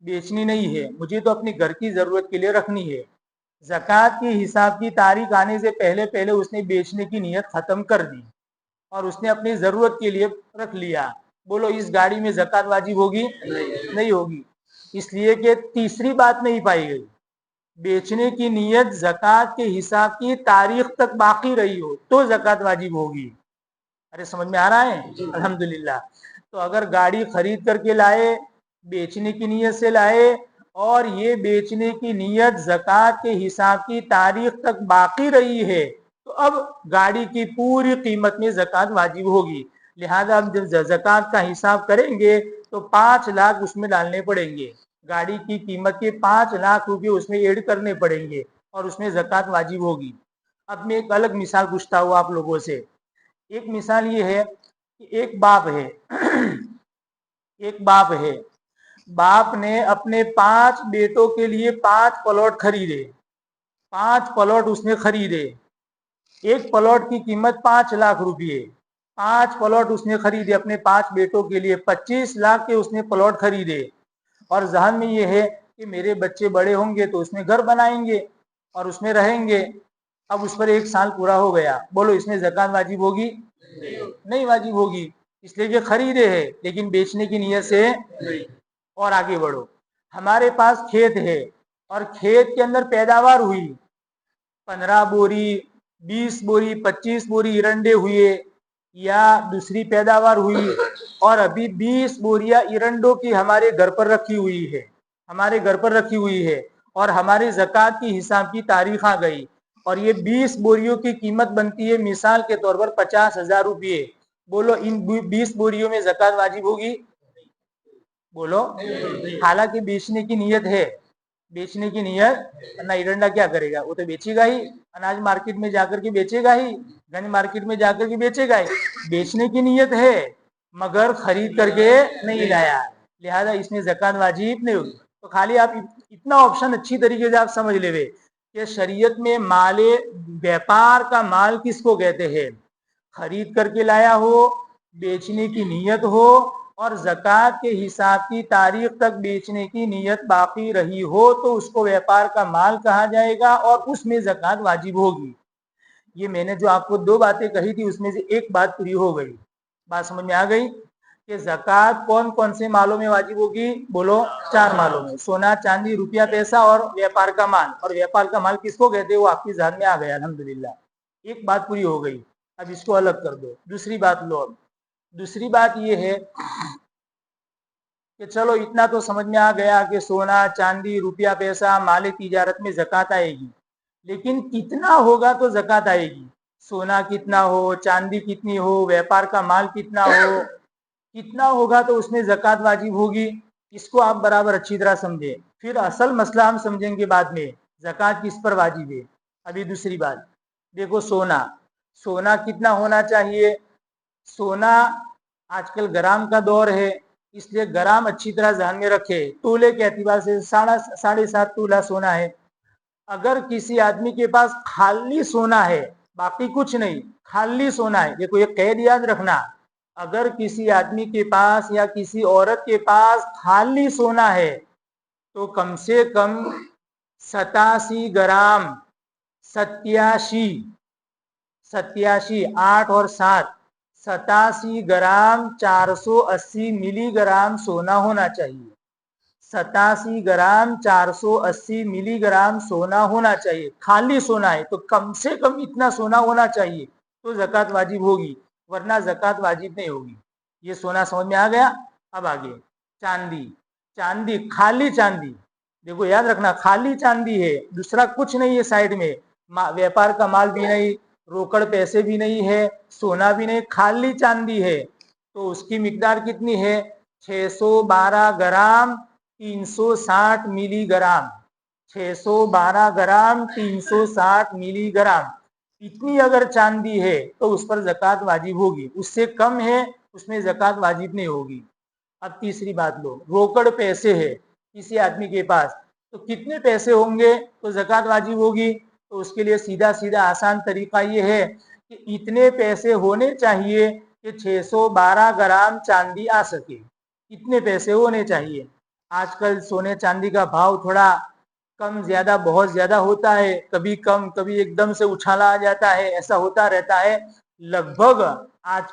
बेचनी नहीं है, मुझे तो अपनी घर की ज़रूरत के लिए रखनी है। ज़कात की हिसाब की तारीख आने से पहले पहले उसने बेचने की नीयत ख़त्म कर दी और उसने अपनी ज़रूरत के लिए रख लिया। बोलो इस गाड़ी में ज़कात वाजिब होगी? नहीं होगी, इसलिए कि तीसरी बात नहीं पाई गई, बेचने की नीयत ज़कात के हिसाब की तारीख तक बाकी रही हो तो ज़कात वाजिब होगी। अरे समझ में आ रहा है? अल्हम्दुलिल्लाह। तो अगर गाड़ी खरीद करके लाए, बेचने की नीयत से लाए, और ये बेचने की नीयत ज़कात के हिसाब की तारीख तक बाकी रही है, तो अब गाड़ी की पूरी कीमत में ज़कात वाजिब होगी। लिहाजा अब जब ज़कात का हिसाब करेंगे तो 5 लाख उसमें डालने पड़ेंगे, गाड़ी की कीमत के 5 लाख रुपए उसमें ऐड करने पड़ेंगे और उसमें ज़कात वाजिब होगी। अब मैं एक अलग मिसाल पूछता हूँ आप लोगों से। एक मिसाल ये है कि एक बाप है एक बाप है, बाप ने अपने 5 बेटों के लिए 5 प्लॉट खरीदे, 5 प्लॉट उसने खरीदे, एक प्लॉट की कीमत 5 लाख रुपये, 5 प्लॉट उसने खरीदे अपने 5 बेटों के लिए, 25 लाख के उसने प्लॉट खरीदे, और जहन में ये है कि मेरे बच्चे बड़े होंगे तो उसमें घर बनाएंगे और उसमें रहेंगे। अब उस पर 1 साल पूरा हो गया, बोलो इसमें ज़कात वाजिब होगी? नहीं वाजिब होगी, इसलिए कि खरीदे है लेकिन बेचने की नीयत से नहीं। और आगे बढ़ो, हमारे पास खेत है और खेत के अंदर पैदावार हुई, 15 बोरी, 20 बोरी, 25 बोरी इरंडे हुए, या दूसरी पैदावार हुई, और अभी 20 बोरियां इरंडों की हमारे घर पर रखी हुई है, हमारे घर पर रखी हुई है, और हमारे ज़कात की हिसाब की तारीख आ गई, और ये 20 बोरियों की कीमत बनती है मिसाल के तौर पर 50,000 रुपये। बोलो इन 20 बोरियों में ज़कात वाजिब होगी? बोलो। हालांकि बेचने की नीयत है, बेचने की नीयत, ना इरंडा क्या करेगा, वो तो बेचेगा ही, अनाज मार्केट में जाकर के बेचेगा ही, गंज मार्केट में जाकर के बेचेगा ही, बेचने की नीयत है मगर खरीद करके नहीं लाया, लिहाजा इसमें ज़कात वाजिब नहीं होगी। तो खाली आप इतना ऑप्शन अच्छी तरीके से आप समझ लेवे कि शरीयत में माले व्यापार का माल किसको कहते हैं, खरीद करके लाया हो, बेचने की नीयत हो, और ज़कात के हिसाब की तारीख तक बेचने की नीयत बाकी रही हो तो उसको व्यापार का माल कहा जाएगा और उसमें ज़कात वाजिब होगी। ये मैंने जो आपको 2 बातें कही थी उसमें से एक बात पूरी हो गई, बात समझ में आ गई कि ज़कात कौन कौन से मालों में वाजिब होगी? बोलो 4 मालों में, सोना, चांदी, रुपया, पैसा और व्यापार का माल। और व्यापार का माल किसको कहते हैं वो आपकी ज़हन में आ गया, अल्हम्दुलिल्लाह। एक बात पूरी हो गई, अब इसको अलग कर दो, दूसरी बात लो। अब दूसरी बात ये है कि चलो इतना तो समझ में आ गया कि सोना, चांदी, रुपया, पैसा माल तिजारत में ज़कात आएगी, लेकिन कितना होगा तो ज़कात आएगी? सोना कितना हो, चांदी कितनी हो, व्यापार का माल कितना हो, कितना होगा तो उसमें ज़कात वाजिब होगी? इसको आप बराबर अच्छी तरह समझे, फिर असल मसला हम समझेंगे बाद में, ज़कात किस पर वाजिब है। अभी दूसरी बात देखो, सोना, सोना कितना होना चाहिए? सोना आजकल ग्राम का दौर है, इसलिए ग्राम अच्छी तरह ध्यान में रखे। तोले के एतबार से 7.5 तोला सोना है। अगर किसी आदमी के पास खाली सोना है, बाकी कुछ नहीं, खाली सोना है, देखो ये कैद याद रखना, अगर किसी आदमी के पास या किसी औरत के पास खाली सोना है तो कम से कम 87 ग्राम, 87 8 और 7 87 ग्राम 480 मिलीग्राम सोना होना चाहिए। 87 ग्राम 480 मिलीग्राम सोना होना चाहिए। खाली सोना है तो कम से कम इतना सोना होना चाहिए तो ज़कात वाजिब होगी, वरना ज़कात वाजिब नहीं होगी। ये सोना समझ में आ गया। अब आगे चांदी, खाली चांदी, देखो याद रखना खाली चांदी है, दूसरा कुछ नहीं है साइड में, व्यापार का माल भी नहीं, रोकड़ पैसे भी नहीं है, सोना भी नहीं, खाली चांदी है, तो उसकी मिकदार कितनी है? 612 ग्राम 360 मिलीग्राम, 612 ग्राम 360 मिलीग्राम, इतनी अगर चांदी है तो उस पर ज़कात वाजिब होगी। उससे कम है उसमें ज़कात वाजिब नहीं होगी। अब तीसरी बात लो, रोकड़ पैसे है किसी आदमी के पास, तो कितने पैसे होंगे तो ज़कात वाजिब होगी? तो उसके लिए सीधा सीधा आसान तरीका ये है कि इतने पैसे होने चाहिए कि 612 ग्राम चांदी आ सके, इतने पैसे होने चाहिए। आजकल सोने चांदी का भाव थोड़ा कम ज्यादा बहुत ज्यादा होता है, कभी कम कभी एकदम से उछाला आ जाता है, ऐसा होता रहता है। लगभग आज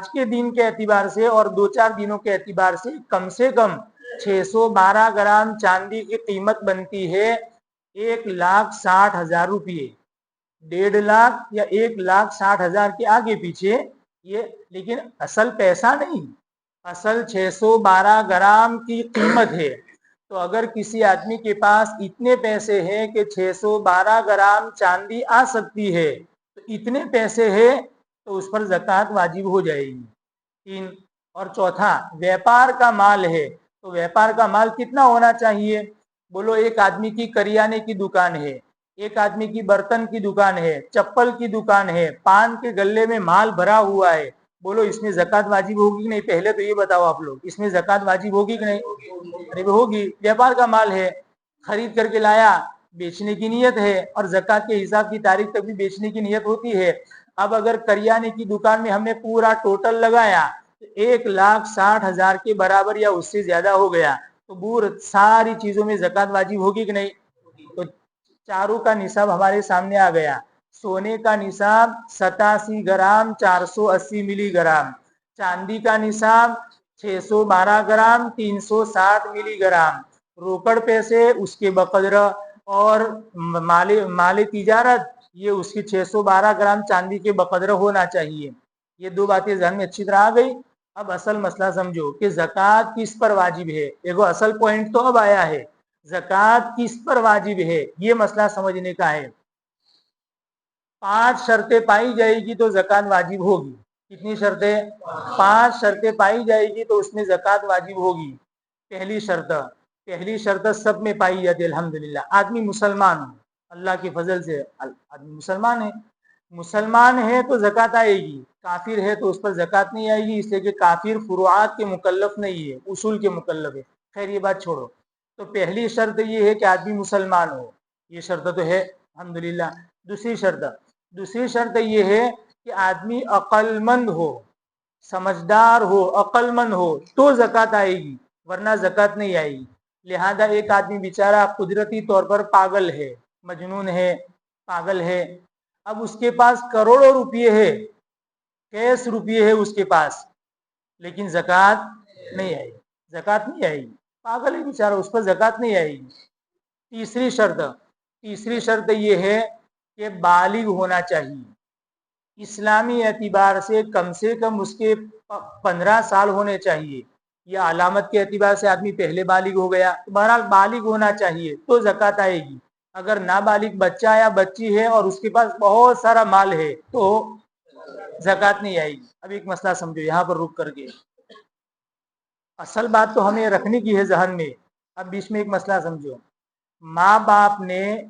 के दिन के एतबार से और 2-4 दिनों के एतबार से कम 612 ग्राम चांदी की कीमत बनती है 1,60,000 रुपये, 1.5 लाख या 1,60,000 के आगे पीछे ये, लेकिन असल पैसा नहीं, असल 612 ग्राम की कीमत है। तो अगर किसी आदमी के पास इतने पैसे हैं कि 612 ग्राम चांदी आ सकती है, तो इतने पैसे है तो उस पर ज़कात वाजिब हो जाएगी। 3 और चौथा, व्यापार का माल है, तो व्यापार का माल कितना होना चाहिए? बोलो एक आदमी की करियाने की दुकान है, एक आदमी की बर्तन की दुकान है, चप्पल की दुकान है, पान के गल्ले में माल भरा हुआ है, बोलो इसमें ज़कात वाजिब होगी कि नहीं? पहले तो ये बताओ आप लोग, इसमें ज़कात वाजिब होगी कि नहीं? अरे होगी, व्यापार का माल है, खरीद करके लाया, बेचने की नियत है और ज़कात के हिसाब की तारीख तक भी बेचने की नियत होती है। अब अगर करियाने की दुकान में हमने पूरा टोटल लगाया 1,60,000 के बराबर या उससे ज्यादा हो गया, तो बूर सारी चीजों में ज़कात वाजिब होगी कि नहीं? तो चारों का निसाब हमारे सामने आ गया। सोने का निसाब 87 ग्राम 480 मिलीग्राम, चांदी का निसाब 612 ग्राम 360 मिलीग्राम, रोकड़ पैसे उसके बकदर और माले तिजारत ये उसकी 612 ग्राम चांदी के बकदर होना चाहिए। ये दो बातें ध्यान में अच्छी तरह आ गई। अब असल मसला समझो कि ज़कात किस पर वाजिब है। देखो असल पॉइंट तो अब आया है, ज़कात किस पर वाजिब है ये मसला समझने का है। 5 शर्तें पाई जाएगी तो ज़कात वाजिब होगी। कितनी शर्तें? 5 शर्तें पाई जाएगी तो उसमें ज़कात वाजिब होगी। पहली शर्त सब में पाई जाती है अल्हम्दुलिल्लाह, आदमी मुसलमान हो, अल्लाह की फजल से आदमी मुसलमान है तो ज़कात आएगी, काफिर है तो उस पर ज़कात नहीं आएगी, इसलिए कि काफिर फुरुआत के मुकल्लफ नहीं है, उसूल के मुकल्लफ है। खैर ये बात छोड़ो, तो पहली शर्त ये है कि आदमी मुसलमान हो, ये शर्त तो है अल्हम्दुलिल्लाह। दूसरी शर्त ये है कि आदमी अक्लमंद हो, समझदार हो, अक्लमंद हो तो ज़कात आएगी, वरना ज़कात नहीं आएगी। लिहाजा एक आदमी बेचारा कुदरती तौर पर पागल है, मजनून है, पागल है, अब उसके पास करोड़ों रुपये है, कैश रुपये है उसके पास, लेकिन ज़कात नहीं आएगी, ज़कात नहीं आएगी, पागल है बेचारा, उस पर ज़कात नहीं आएगी। तीसरी शर्त ये है कि बालिग होना चाहिए, इस्लामी एतबार से कम उसके 15 साल होने चाहिए, या अलामत के एतबार से आदमी पहले बालिग हो गया, तो बहरहाल बालिग होना चाहिए तो ज़कात आएगी। अगर नाबालिग बच्चा या बच्ची है और उसके पास बहुत सारा माल है तो ज़कात नहीं आएगी। अब एक मसला समझो यहाँ पर रुक करके, असल बात तो हमें रखने की है जहन में, अब बीच में एक मसला समझो। माँ बाप ने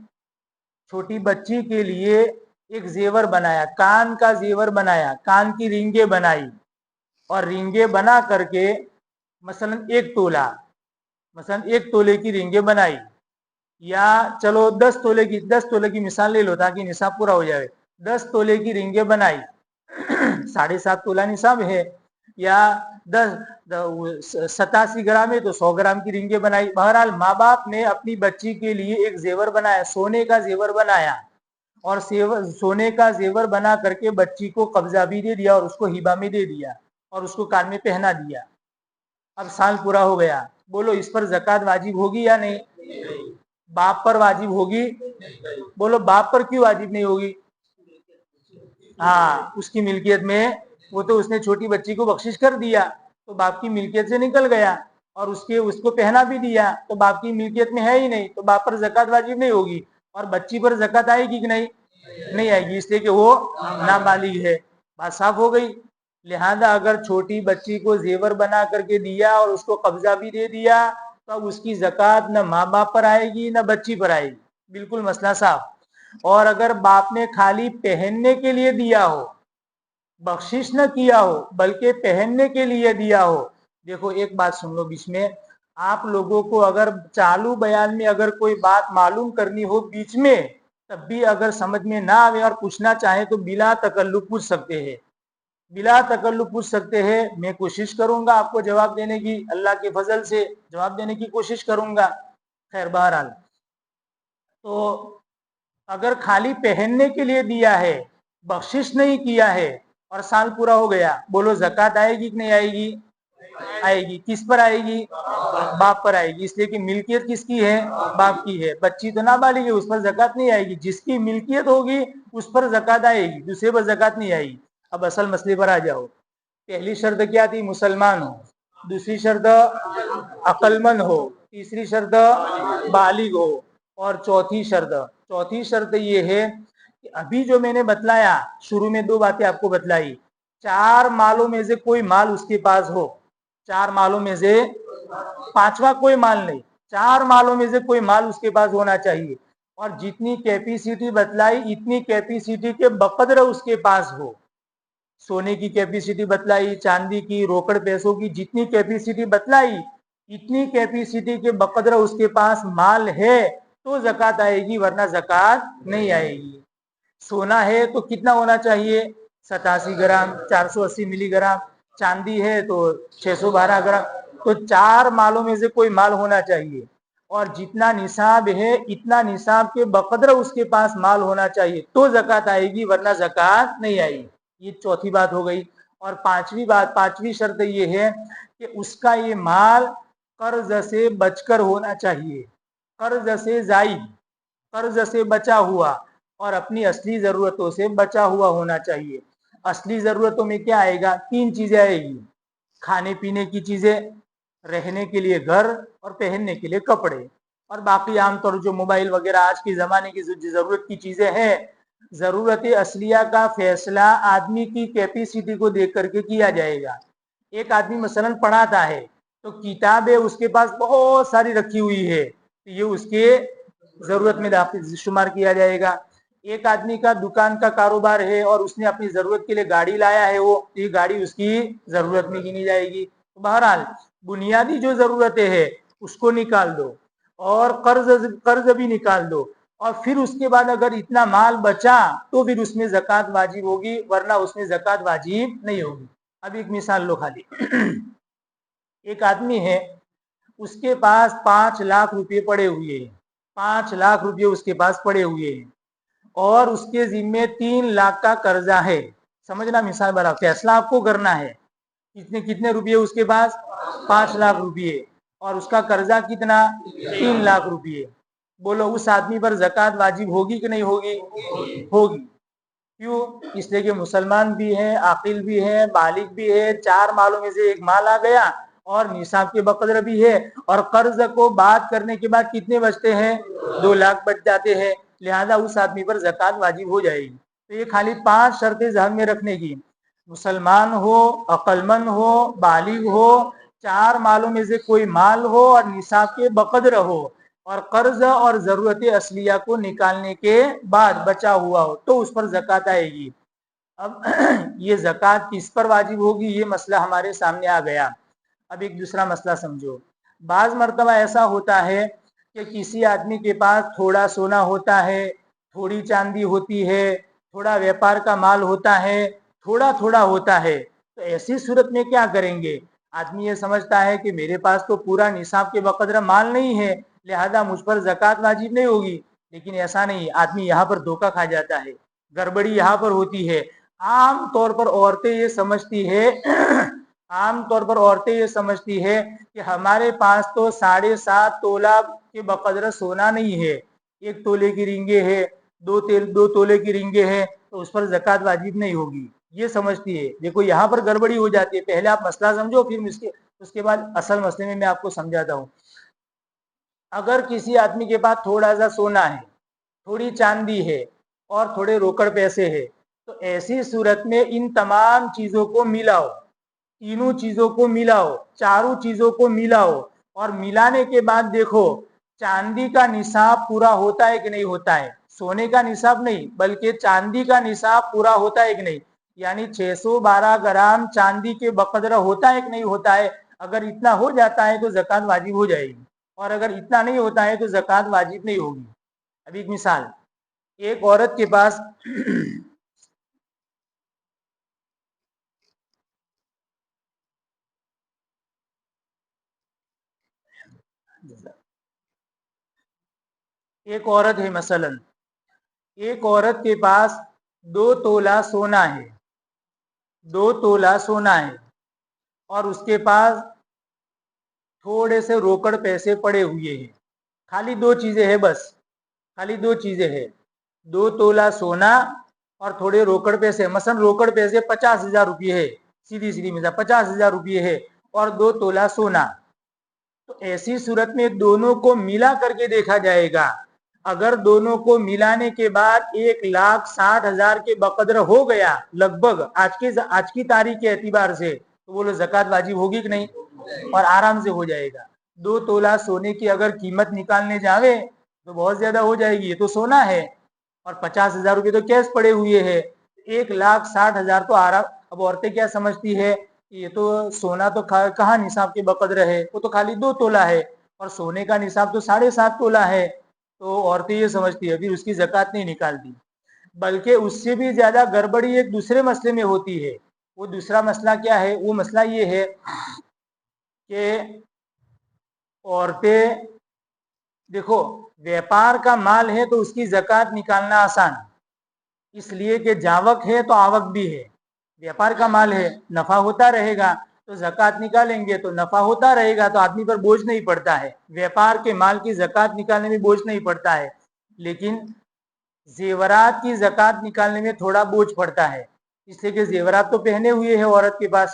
छोटी बच्ची के लिए ایک زیور بنایا، کان کا زیور بنایا، کان کی رینگیں بنائی، اور رینگیں بنا کر کے مثلاً 1 تولے کی رینگیں بنائی، یا چلو 10 تولے کی مثال لے لو تاکہ نصاب پورا ہو جائے، 10 تولے کی رینگیں بنائی، 7.5 تولہ نصاب ہے، یا 87 گرام ہے تو 100 گرام کی رینگیں بنائی۔ بہرحال ماں باپ نے اپنی بچی کے لیے ایک زیور بنایا، سونے کا زیور بنایا، اور سونے کا زیور بنا کر کے بچی کو قبضہ بھی دے دیا اور اس کو ہبہ میں دے دیا اور اس کو کان میں پہنا دیا۔ اب سال پورا ہو گیا، بولو اس پر زکوٰۃ واجب ہوگی یا نہیں؟ باپ پر واجب ہوگی؟ بولو باپ پر کیوں واجب نہیں ہوگی؟ ہاں، اس کی ملکیت میں، وہ تو اس نے چھوٹی بچی کو بخشش کر دیا تو باپ کی ملکیت سے نکل گیا، اور اس کو پہنا بھی دیا تو باپ کی ملکیت میں ہے ہی نہیں، تو باپ پر زکوٰۃ واجب نہیں ہوگی۔ اور بچی پر زکوٰۃ آئے گی کہ نہیں؟ نہیں آئے گی، اس لیے کہ وہ نابالغ ہے۔ بات صاف ہو گئی۔ لہذا اگر چھوٹی بچی کو زیور بنا کر کے دیا اور اس کو قبضہ بھی دے دیا تو اب اس کی زکوٰۃ نہ ماں باپ پر آئے گی نہ بچی پر آئے گی، بالکل مسئلہ صاف۔ اور اگر باپ نے خالی پہننے کے لیے دیا ہو، بخشش نہ کیا ہو بلکہ پہننے کے لیے دیا ہو، دیکھو ایک بات سن لو بیچ میں، آپ لوگوں کو اگر چالو بیان میں اگر کوئی بات معلوم کرنی ہو بیچ میں، تب بھی اگر سمجھ میں نہ آئے اور پوچھنا چاہیں تو بلا تکلف پوچھ سکتے ہیں، بلا تکلف پوچھ سکتے ہیں۔ میں کوشش کروں گا آپ کو جواب دینے کی، اللہ کے فضل سے جواب دینے کی کوشش کروں گا۔ خیر بہرحال، تو اگر خالی پہننے کے لیے دیا ہے، بخشش نہیں کیا ہے، اور سال پورا ہو گیا، بولو زکوٰۃ آئے گی کہ نہیں آئے گی؟ آئے گی۔ کس پر آئے گی؟ باپ پر آئے گی، اس لیے کہ ملکیت کس کی ہے؟ باپ کی ہے۔ بچی تو نابالغ ہے، اس پر زکوٰۃ نہیں آئے گی، جس کی ملکیت ہوگی اس پر زکوٰۃ آئے گی، دوسرے پر زکوٰۃ نہیں آئے گی۔ اب اصل مسئلے پر آ جاؤ۔ پہلی شرط کیا تھی؟ مسلمان ہو، دوسری شرط عقل مند ہو، تیسری شرط بالغ ہو، اور چوتھی شرط یہ ہے کہ ابھی جو میں نے بتلایا، شروع میں 2 باتیں آپ کو بتلائی، 4 مالوں میں سے کوئی مال اس کے پاس ہو، 4 مالوں میں سے 5واں کوئی مال نہیں، 4 مالوں میں سے کوئی مال اس کے پاس ہونا چاہیے، اور جتنی کیپیسٹی بتلائی اتنی کیپیسٹی کے بقدر اس کے پاس ہو۔ سونے کی کیپیسٹی بتلائی، چاندی کی، روکڑ پیسوں کی، جتنی کیپیسٹی بتلائی اتنی کیپیسٹی کے بقدر اس کے پاس مال ہے تو زکوٰۃ آئے گی، ورنہ زکوٰۃ نہیں آئے گی۔ سونا ہے تو کتنا ہونا چاہیے؟ 87 گرام، 480 ملی گرام۔ چاندی ہے تو 612 گرام۔ تو 4 مالوں میں سے کوئی مال ہونا چاہیے، اور جتنا نصاب ہے اتنا نصاب کے بقدر اس کے پاس مال ہونا چاہیے تو زکوٰۃ آئے گی، ورنہ زکوٰۃ نہیں آئے گی۔ یہ چوتھی بات ہو گئی۔ اور پانچویں شرط یہ ہے کہ اس کا یہ مال قرض سے بچ کر ہونا چاہیے، قرض سے زائد، قرض سے بچا ہوا، اور اپنی اصلی ضرورتوں سے بچا ہوا ہونا چاہیے۔ اصلی ضرورتوں میں کیا آئے گا؟ 3 چیزیں آئے گی، کھانے پینے کی چیزیں، رہنے کے لیے گھر، اور پہننے کے لیے کپڑے، اور باقی عام طور جو موبائل وغیرہ آج کے زمانے کی ضرورت کی چیزیں ہیں۔ ضرورت اصلیہ کا فیصلہ آدمی کی کیپیسٹی کو دیکھ کر کے کیا جائے گا۔ ایک آدمی مثلاً پڑھاتا ہے تو کتابیں اس کے پاس بہت ساری رکھی ہوئی ہے، یہ اس کے ضرورت میں شمار کیا جائے گا۔ ایک آدمی کا دکان کا کاروبار ہے اور اس نے اپنی ضرورت کے لیے گاڑی لایا ہے، وہ یہ گاڑی اس کی ضرورت میں گنی جائے گی۔ بہرحال بنیادی جو ضرورتیں ہیں اس کو نکال دو، اور قرض بھی نکال دو، اور پھر اس کے بعد اگر اتنا مال بچا تو پھر اس میں زکوٰۃ واجب ہوگی، ورنہ اس میں زکوٰۃ واجب نہیں ہوگی۔ اب ایک مثال لو خالی۔ ایک آدمی ہے، اس کے پاس 5 لاکھ روپے پڑے ہوئے ہیں، 5 لاکھ روپے اس کے پاس پڑے ہوئے ہیں، اور اس کے ذمے 3 لاکھ کا قرضہ ہے۔ سمجھنا مثال بڑا، فیصلہ آپ کو کرنا ہے۔ کتنے روپے اس کے پاس؟ 5 لاکھ روپے، اور اس کا قرضہ کتنا؟ 3 لاکھ روپے۔ بولو اس آدمی پر زکوٰۃ واجب ہوگی کہ نہیں ہوگی؟ ہوگی۔ کیوں؟ اس لیے کہ مسلمان بھی ہے، عاقل بھی ہے، بالغ بھی ہے، 4 مالوں میں سے ایک مال آ گیا، اور نصاب کے بقدر بھی ہے، اور قرض کو بات کرنے کے بعد کتنے بچتے ہیں؟ 2 لاکھ بچ جاتے ہیں، لہذا اس آدمی پر زکوٰۃ واجب ہو جائے گی۔ تو یہ خالی 5 شرطیں ذہن میں رکھنے کی، مسلمان ہو، عقل مند ہو، بالغ ہو، 4 مالوں میں سے کوئی مال ہو، اور نصاب کے بقدر ہو، اور قرض اور ضرورت اصلیہ کو نکالنے کے بعد بچا ہوا ہو تو اس پر زکات آئے گی۔ اب یہ زکات کس پر واجب ہوگی، یہ مسئلہ ہمارے سامنے آ گیا۔ اب ایک دوسرا مسئلہ سمجھو۔ بعض مرتبہ ایسا ہوتا ہے کہ کسی آدمی کے پاس تھوڑا سونا ہوتا ہے، تھوڑی چاندی ہوتی ہے، تھوڑا ویپار کا مال ہوتا ہے، تھوڑا تھوڑا ہوتا ہے، تو ایسی صورت میں کیا کریں گے؟ آدمی یہ سمجھتا ہے کہ میرے پاس تو پورا نصاب کے بقدر مال نہیں ہے، لہذا مجھ پر زکات واجب نہیں ہوگی، لیکن ایسا نہیں، آدمی یہاں پر دھوکہ کھا جاتا ہے، گڑبڑی یہاں پر ہوتی ہے۔ عام طور پر عورتیں یہ سمجھتی ہے کہ ہمارے پاس تو 7.5 تولہ کے بقدر سونا نہیں ہے، 1 تولے کی رنگیں ہے، 2 تولے کی رنگیں ہے، تو اس پر زکات واجب نہیں ہوگی، یہ سمجھتی ہے۔ دیکھو یہاں پر گڑبڑی ہو جاتی ہے، پہلے آپ مسئلہ سمجھو، پھر اس کے بعد اصل مسئلے میں آپ کو سمجھاتا ہوں۔ اگر کسی آدمی کے پاس تھوڑا سا سونا ہے، تھوڑی چاندی ہے اور تھوڑے روکڑ پیسے ہے، تو ایسی صورت میں ان تمام چیزوں کو ملاؤ، تینوں چیزوں کو ملاؤ، چاروں چیزوں کو ملاؤ، اور ملانے کے بعد دیکھو چاندی کا نصاب پورا ہوتا ہے کہ نہیں ہوتا ہے، سونے کا نصاب نہیں بلکہ چاندی کا نصاب پورا ہوتا ہے کہ نہیں، یعنی 612 گرام چاندی کے بقدر ہوتا ہے کہ نہیں ہوتا ہے۔ اگر اتنا ہو جاتا ہے تو زکات واجب ہو جائے گی، اور اگر اتنا نہیں ہوتا ہے تو زکات واجب نہیں ہوگی۔ ابھی ایک مثال، ایک عورت کے پاس ایک عورت ہے، مثلا ایک عورت کے پاس 2 تولہ سونا ہے، 2 تولہ سونا ہے، اور اس کے پاس تھوڑے سے روکڑ پیسے پڑے ہوئے ہیں، خالی 2 چیزیں ہیں، بس خالی 2 چیزیں ہیں، 2 تولہ سونا اور تھوڑے روکڑ پیسے، مثلا روکڑ پیسے 50,000 روپئے ہے، سیدھی مثال 50,000 روپئے ہے، اور 2 تولہ سونا۔ تو ایسی صورت میں دونوں کو ملا کر کے دیکھا جائے گا، اگر دونوں کو ملانے کے بعد 1,60,000 کے بقدر ہو گیا، لگ بھگ آج کی تاریخ کے اعتبار سے، تو بولو زکات واجب ہوگی کہ نہیں، اور آرام سے ہو جائے گا۔ 2 تولہ سونے کی اگر قیمت نکالنے جاوے تو بہت زیادہ ہو جائے گی، یہ تو سونا ہے، اور 50,000 روپئے تو کیش پڑے ہوئے ہیں، 1,60,000 تو آرام۔ اب عورتیں کیا سمجھتی ہے، یہ تو سونا تو کہاں نصاب کے بقدر ہے، وہ تو خالی 2 تولہ ہے، اور سونے کا نصاب تو 7.5 تولہ ہے، تو عورتیں یہ سمجھتی ہے پھر اس کی زکات نہیں نکالتی۔ بلکہ اس سے بھی زیادہ گڑبڑی ایک دوسرے مسئلے میں ہوتی ہے۔ وہ دوسرا مسئلہ کیا ہے؟ وہ مسئلہ یہ ہے کہ عورتیں، دیکھو ویپار کا مال ہے تو اس کی زکات نکالنا آسان، اس لیے کہ جاوک ہے تو آوک بھی ہے، ویپار کا مال ہے، نفع ہوتا رہے گا تو زکات نکالیں گے، تو نفع ہوتا رہے گا تو آدمی پر بوجھ نہیں پڑتا ہے، ویپار کے مال کی زکات نکالنے میں بوجھ نہیں پڑتا ہے، لیکن زیورات کی زکات نکالنے میں تھوڑا بوجھ پڑتا ہے، اس لیے کہ زیورات تو پہنے ہوئے ہیں عورت کے پاس،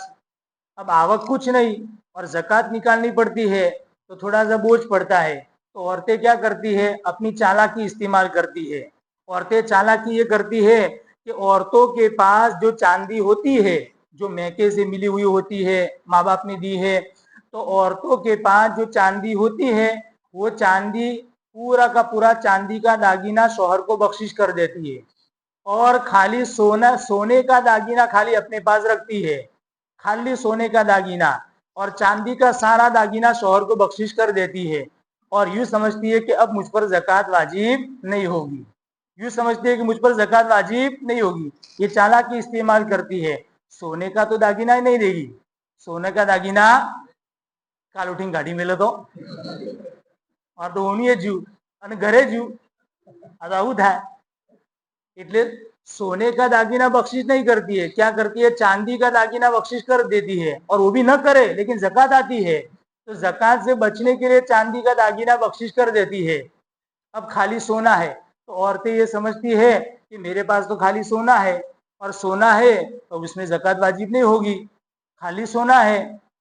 اب آوک کچھ نہیں اور زکات نکالنی پڑتی ہے تو تھوڑا سا بوجھ پڑتا ہے۔ تو عورتیں کیا کرتی ہے؟ اپنی چالاکی استعمال کرتی ہے۔ عورتیں چالاکی یہ کرتی ہے کہ عورتوں کے پاس جو چاندی ہوتی ہے، جو میکے سے ملی ہوئی ہوتی ہے، ماں باپ نے دی ہے، تو عورتوں کے پاس جو چاندی ہوتی ہے وہ چاندی پورا کا پورا چاندی کا داگینہ شوہر کو بخشش کر دیتی ہے، اور خالی سونے کا داگینہ خالی اپنے پاس رکھتی ہے، خالی سونے کا داگینہ، اور چاندی کا سارا داگینہ شوہر کو بخشش کر دیتی ہے، اور یوں سمجھتی ہے کہ اب مجھ پر زکات واجب نہیں ہوگی، یوں سمجھتی ہے کہ مجھ پر زکات واجب نہیں ہوگی، یہ چالاکی استعمال کرتی ہے۔ سونے کا تو داگینہ ہی نہیں دے گی، سونے کا داگینہ کال اٹھیں گاڑی میں لے تو اور تو ہونی ہے جو અને ઘરે જ આવું થાય એટલે सोने का दागीना बख्शिश नहीं करती है, क्या करती है? चांदी का दागीना बख्शिश कर देती है, और वो भी न करे लेकिन जकात आती है तो जकात से बचने के लिए चांदी का दागीना बख्शिश कर देती है। अब खाली सोना है तो औरतें ये समझती है कि मेरे पास तो खाली सोना है, और सोना है तो उसमें जकात वाजिब नहीं होगी, खाली सोना है।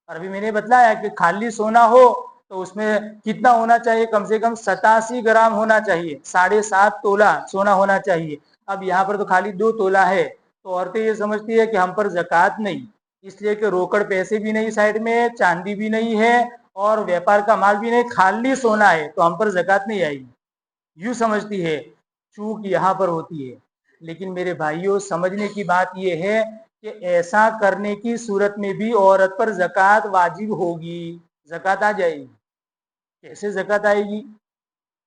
और अभी मैंने बताया कि खाली सोना हो तो उसमें कितना होना चाहिए? कम से कम 87 ग्राम होना चाहिए, 7.5 तोला सोना होना चाहिए। अब यहाँ पर तो खाली 2 तोला है, तो औरतें ये समझती है कि हम पर जकात नहीं, इसलिए कि रोकड़ पैसे भी नहीं साइड में, चांदी भी नहीं है, और व्यापार का माल भी नहीं, खाली सोना है, तो हम पर ज़कात नहीं आएगी, यूं समझती है। चूक यहाँ पर होती है। लेकिन मेरे भाइयों, समझने की बात यह है कि ऐसा करने की सूरत में भी औरत पर ज़कात वाजिब होगी, ज़कात आ जाएगी। कैसे ज़कात आएगी?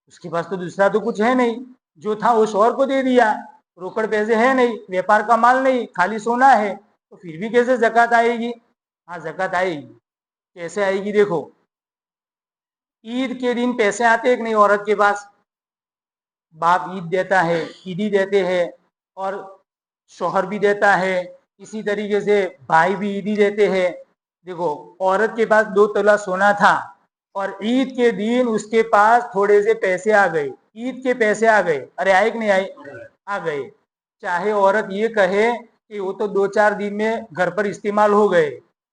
उसके पास तो दूसरा तो कुछ है नहीं, जो था वो शौहर को दे दिया, रोकड़ पैसे है नहीं, व्यापार का माल नहीं, खाली सोना है, तो फिर भी कैसे ज़कात आएगी? हाँ, ज़कात आएगी। कैसे आएगी? देखो, ईद के दिन पैसे आते एक नहीं औरत के पास, बाप ईद देता है, ईदी देते हैं, और शौहर भी देता है, इसी तरीके से भाई भी ईदी देते हैं। देखो, औरत के पास 2 तोला सोना था और ईद के दिन उसके पास थोड़े से पैसे आ गए, ईद के पैसे आ गए। अरे आए कि नहीं आए? आ गए। चाहे औरत ये कहे कि वो तो 2-4 दिन में घर पर इस्तेमाल हो गए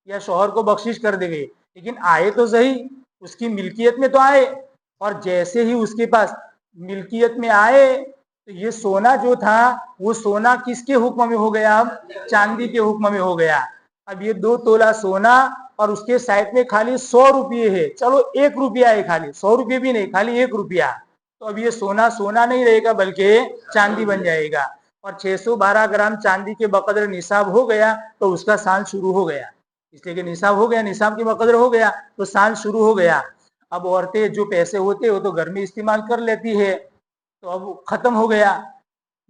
या शौहर को बख्शिश कर देंगे, लेकिन आए तो सही, उसकी मिल्कियत में तो आए। और जैसे ही उसके पास मिल्कियत में आए, तो ये सोना जो था वो सोना किसके हुक्म में हो गया? अब चांदी के हुक्म में हो गया। अब ये 2 तोला सोना और उसके साइड में खाली 100 रुपये है, चलो 1 रुपया है, खाली 100 रुपये भी नहीं, खाली 1 रुपया, तो अब ये सोना सोना नहीं रहेगा बल्कि चांदी बन जाएगा। और 612 ग्राम चांदी के बकदर निसाब हो गया तो उसका साल शुरू हो गया, इसलिए कि निसाब हो गया, निसाब के बकदर हो गया तो साल शुरू हो गया। अब औरतें जो पैसे होते वो तो घर में इस्तेमाल कर लेती है, तो अब खत्म हो गया।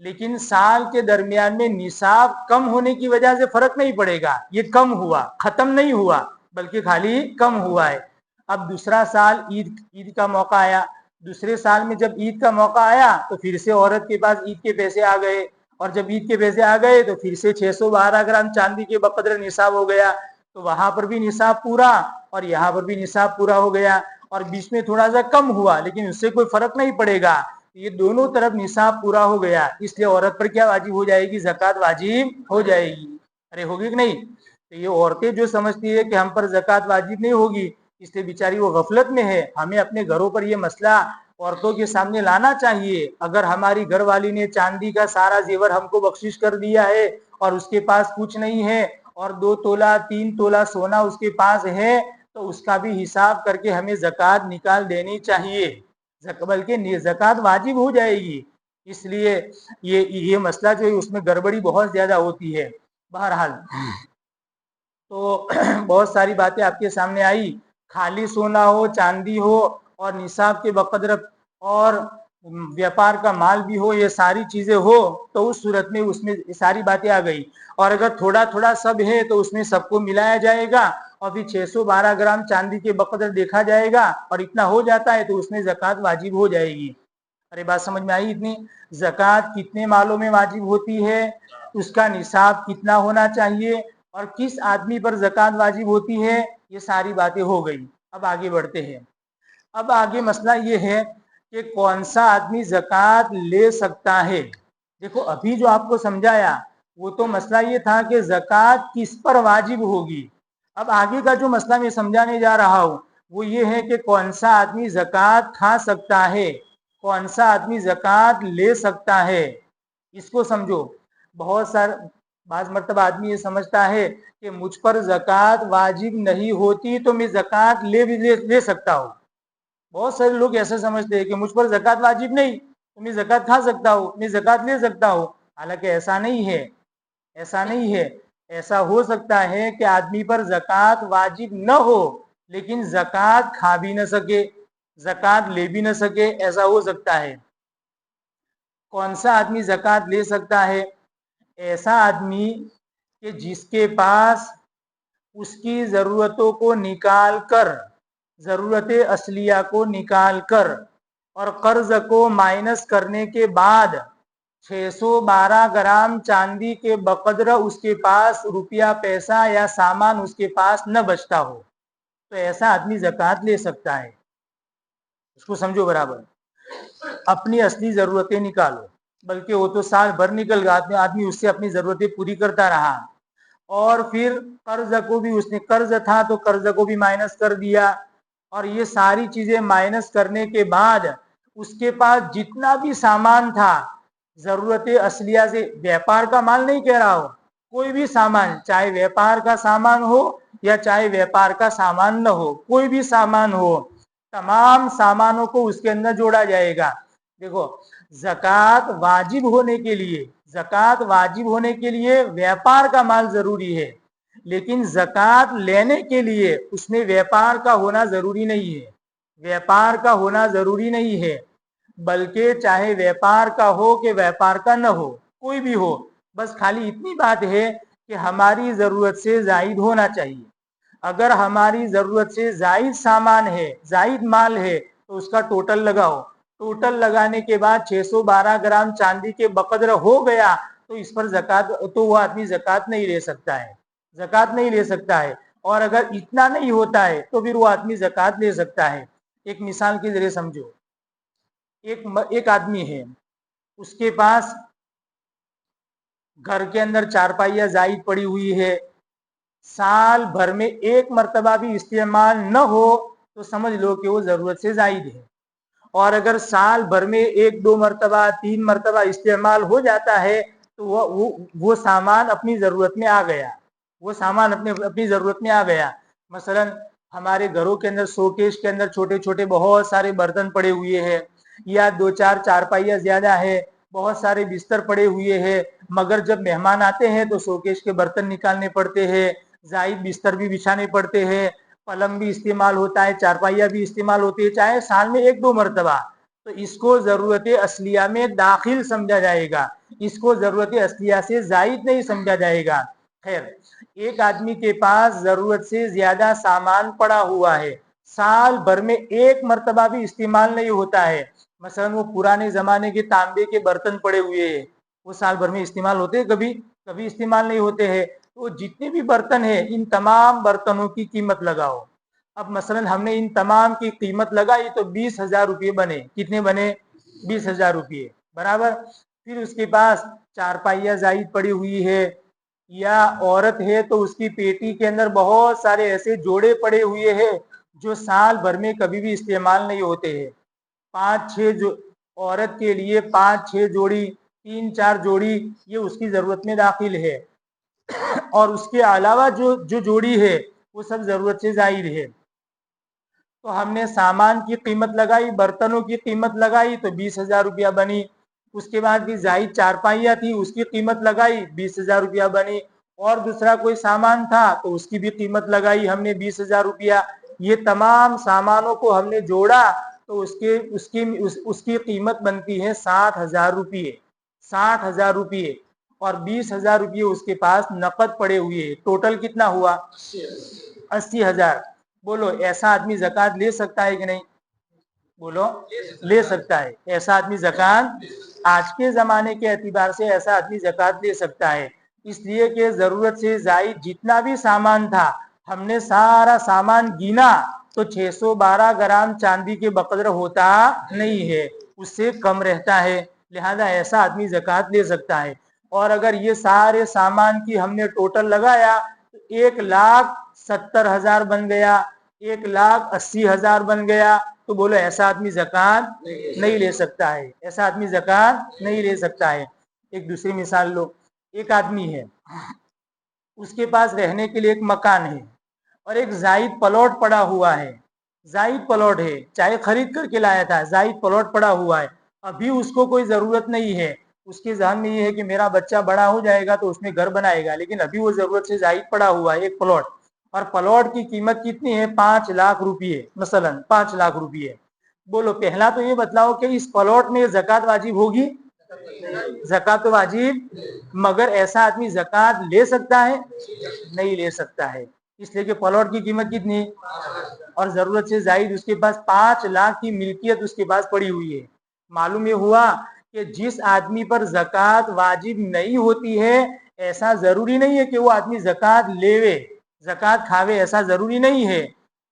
लेकिन साल के दरमियान में निसाब कम होने की वजह से फर्क नहीं पड़ेगा, ये कम हुआ, खत्म नहीं हुआ, बल्कि खाली कम हुआ है। अब दूसरा साल ईद का मौका आया, दूसरे साल में जब ईद का मौका आया तो फिर से औरत के पास ईद के पैसे आ गए, और जब ईद के पैसे आ गए तो फिर से 612 ग्राम चांदी के बकदर निसाब हो गया, तो वहां पर भी निसाब पूरा और यहाँ पर भी निसाब पूरा हो गया, और बीच में थोड़ा सा कम हुआ लेकिन उससे कोई फर्क नहीं पड़ेगा, ये दोनों तरफ निसाब पूरा हो गया, इसलिए औरत पर क्या वाजिब हो जाएगी? ज़कात वाजिब हो जाएगी। अरे होगी कि नहीं? तो ये औरतें जो समझती है कि हम पर ज़कात वाजिब नहीं होगी, इसलिए बेचारी वो गफलत में है। हमें अपने घरों पर ये मसला औरतों के सामने लाना चाहिए। अगर हमारी घरवाली ने चांदी का सारा जेवर हमको बख्शिश कर दिया है और उसके पास कुछ नहीं है, और 2 तोला 3 तोला सोना उसके पास है, तो उसका भी हिसाब करके हमें ज़कात निकाल देनी चाहिए, बल्कि ज़कात वाजिब हो जाएगी। इसलिए ये मसला जो है उसमें गड़बड़ी बहुत ज्यादा होती है। बहरहाल तो बहुत सारी बातें आपके सामने आई, खाली सोना हो, चांदी हो और निसाब के बकदर और व्यापार का माल भी हो, ये सारी चीजें हो, तो उस सूरत में उसमें सारी बातें आ गई। और अगर थोड़ा थोड़ा सब है तो उसमें सबको मिलाया जाएगा और फिर 612 ग्राम चांदी के बकदर देखा जाएगा और इतना हो जाता है तो उसमें ज़कात वाजिब हो जाएगी। अरे बात समझ में आई? इतनी ज़कात कितने मालों में वाजिब होती है, उसका निसाब कितना होना चाहिए और किस आदमी पर ज़कात वाजिब होती है, ये सारी बातें हो गई। अब आगे बढ़ते हैं। अब आगे मसला ये है कि कौन सा आदमी ज़कात ले सकता है। देखो, अभी जो आपको समझाया वो तो मसला ये था कि ज़कात किस पर वाजिब होगी। अब आगे का जो मसला मैं समझाने जा रहा हूँ वो ये है कि कौन सा आदमी ज़कात खा सकता है, कौन सा आदमी ज़कात ले सकता है, इसको समझो। बहुत सारे बाज़ मरतबा आदमी ये समझता है कि मुझ पर ज़कात वाजिब नहीं होती तो मैं ज़कात ले सकता हूँ। बहुत सारे लोग ऐसा समझते हैं कि मुझ पर ज़कात वाजिब नहीं तो मैं ज़कात खा सकता हूँ, मैं ज़कात ले सकता हूँ। हालांकि ऐसा नहीं है, ऐसा नहीं है। ऐसा हो सकता है कि आदमी पर ज़कात वाजिब न हो लेकिन ज़कात खा भी न सके, ज़कात ले भी न सके, ऐसा हो सकता है। कौन सा आदमी ज़कात ले सकता है? ऐसा आदमी कि जिसके पास उसकी ज़रूरतों को निकाल कर, ज़रूरत असलिया को निकाल कर और कर्ज को माइनस करने के बाद 612 ग्राम चांदी के बकदर उसके पास रुपया पैसा या सामान उसके पास न बचता हो, तो ऐसा आदमी ज़कात ले सकता है। इसको समझो बराबर। अपनी असली ज़रूरतें निकालो, बल्कि वो तो साल भर निकल गया, आदमी उससे अपनी ज़रूरतें पूरी करता रहा, और फिर कर्ज को भी, उसने कर्ज था तो कर्ज को भी माइनस कर दिया, और ये सारी चीजें माइनस करने के बाद उसके पास जितना भी सामान था जरूरत असलिया से, व्यापार का माल नहीं कह रहा हो, कोई भी सामान, चाहे व्यापार का सामान हो या चाहे व्यापार का सामान न हो, कोई भी सामान हो, तमाम सामानों को उसके अंदर जोड़ा जाएगा। देखो, ज़कात वाजिब होने के लिए, ज़कात वाजिब होने के लिए व्यापार का माल जरूरी है, लेकिन ज़कात लेने के लिए उसमें व्यापार का होना जरूरी नहीं है, व्यापार का होना जरूरी नहीं है, बल्कि चाहे व्यापार का हो कि व्यापार का न हो, कोई भी हो, बस खाली इतनी बात है कि हमारी जरूरत से जायद होना चाहिए। अगर हमारी जरूरत से जायद सामान है, जायद माल है, तो उसका टोटल लगाओ। टोटल लगाने के बाद 612 ग्राम चांदी के बकदर हो गया तो इस पर जकात, तो वो आदमी जकात नहीं ले सकता है, जकात नहीं ले सकता है। और अगर इतना नहीं होता है तो फिर वो आदमी जकात ले सकता है। एक मिसाल के जरिए समझो, एक आदमी है, उसके पास घर के अंदर चारपाइयाँ जायद पड़ी हुई है, साल भर में एक मर्तबा भी इस्तेमाल न हो तो समझ लो कि वो जरूरत से जायद है। और अगर साल भर में एक दो मर्तबा, तीन मर्तबा इस्तेमाल हो जाता है तो वो सामान अपनी जरूरत में आ गया, वो सामान अपनी जरूरत में आ गया। मसलन हमारे घरों के अंदर शोकेश के अंदर छोटे छोटे बहुत सारे बर्तन पड़े हुए हैं, या दो चार चारपाइयाँ ज्यादा है, बहुत सारे बिस्तर पड़े हुए हैं, मगर जब मेहमान आते हैं तो शोकेश के बर्तन निकालने पड़ते हैं, जायद बिस्तर भी बिछाने पड़ते हैं, पलंग भी इस्तेमाल होता है, चारपाइयाँ भी इस्तेमाल होती है, चाहे साल में एक दो मरतबा, तो इसको जरूरत असलिया में दाखिल समझा जाएगा, इसको जरूरत असलिया से जायद नहीं समझा जाएगा। खैर, एक आदमी के पास जरूरत से ज्यादा सामान पड़ा हुआ है, साल भर में एक मरतबा भी इस्तेमाल नहीं होता है। मसलन वो पुराने जमाने के तांबे के बर्तन पड़े हुए हैं, वो साल भर में इस्तेमाल होते हैं, कभी कभी इस्तेमाल नहीं होते हैं। तो जितने भी बर्तन है, इन तमाम बर्तनों की कीमत लगाओ। अब मसलन हमने इन तमाम की कीमत लगाई तो 20,000 रुपये बने। कितने बने? 20,000 रुपये बराबर। फिर उसके पास चारपाइयाँ जायद पड़ी हुई है, या औरत है तो उसकी पेटी के अंदर बहुत सारे ऐसे जोड़े पड़े हुए हैं जो साल भर में कभी भी इस्तेमाल नहीं होते हैं। 5-6 जो औरत के लिए 5-6 जोड़ी, 3-4 जोड़ी, ये उसकी जरूरत में दाखिल है। और उसके अलावा जो जो जोड़ी है वो सब जरूरत से जाहिर है। तो हमने सामान की कीमत लगाई, बर्तनों की कीमत लगाई तो 20,000 रुपया बनी। उसके बाद भी जायद चारपाइयाँ थी, उसकी कीमत लगाई, 20,000 रुपया बनी। और दूसरा कोई सामान था तो उसकी भी कीमत लगाई हमने, 20,000 रुपया। ये तमाम सामानों को हमने जोड़ा तो उसकी कीमत बनती है 60,000 रुपये, 60,000 रुपये। और 20,000 रुपये उसके पास नकद पड़े हुए। टोटल कितना हुआ? 80,000। बोलो, ऐसा आदमी जकात ले सकता है कि नहीं? बोलो, ले सकता है। ऐसा आदमी जकात, आज के जमाने के एतबार से ऐसा आदमी जकात ले सकता है, इसलिए कि जरूरत से जायद जितना भी सामान था हमने सारा सामान गिना तो 612 ग्राम चांदी के बकदर होता नहीं है, उससे कम रहता है। लिहाजा ऐसा आदमी जकात ले सकता है। और अगर ये सारे सामान की हमने टोटल लगाया तो 1,70,000 बन गया, 1,80,000 बन गया। तो बोलो, ऐसा आदमी जकात नहीं ले सकता है, ऐसा आदमी जकात नहीं ले सकता है। एक दूसरी मिसाल लो, एक आदमी है, उसके पास रहने के लिए एक मकान है और एक जायद प्लॉट पड़ा हुआ है, जायद प्लॉट है, चाहे खरीद करके लाया था, जायद प्लॉट पड़ा हुआ है। अभी उसको कोई जरूरत नहीं है, उसके ज़हन में ये है कि मेरा बच्चा बड़ा हो जाएगा तो उसमें घर बनाएगा, लेकिन अभी वो जरूरत से जायद पड़ा हुआ है एक प्लॉट। और प्लॉट की कीमत कितनी है? 5 लाख रुपये, मसलन 5 लाख रुपये। बोलो, पहला तो ये बतलाओ कि इस प्लॉट में जकात वाजिब होगी? जकात तो वाजिब, मगर ऐसा आदमी जकात ले सकता है? नहीं ले सकता है, इसलिए कि प्लॉट की कीमत कितनी, और जरूरत से जायद उसके पास 5 लाख की मिल्कियत उसके पास पड़ी हुई है। मालूम ये हुआ कि जिस आदमी पर जकात वाजिब नहीं होती है, ऐसा जरूरी नहीं है कि वो आदमी जकात लेवे, जकात खावे, ऐसा जरूरी नहीं है,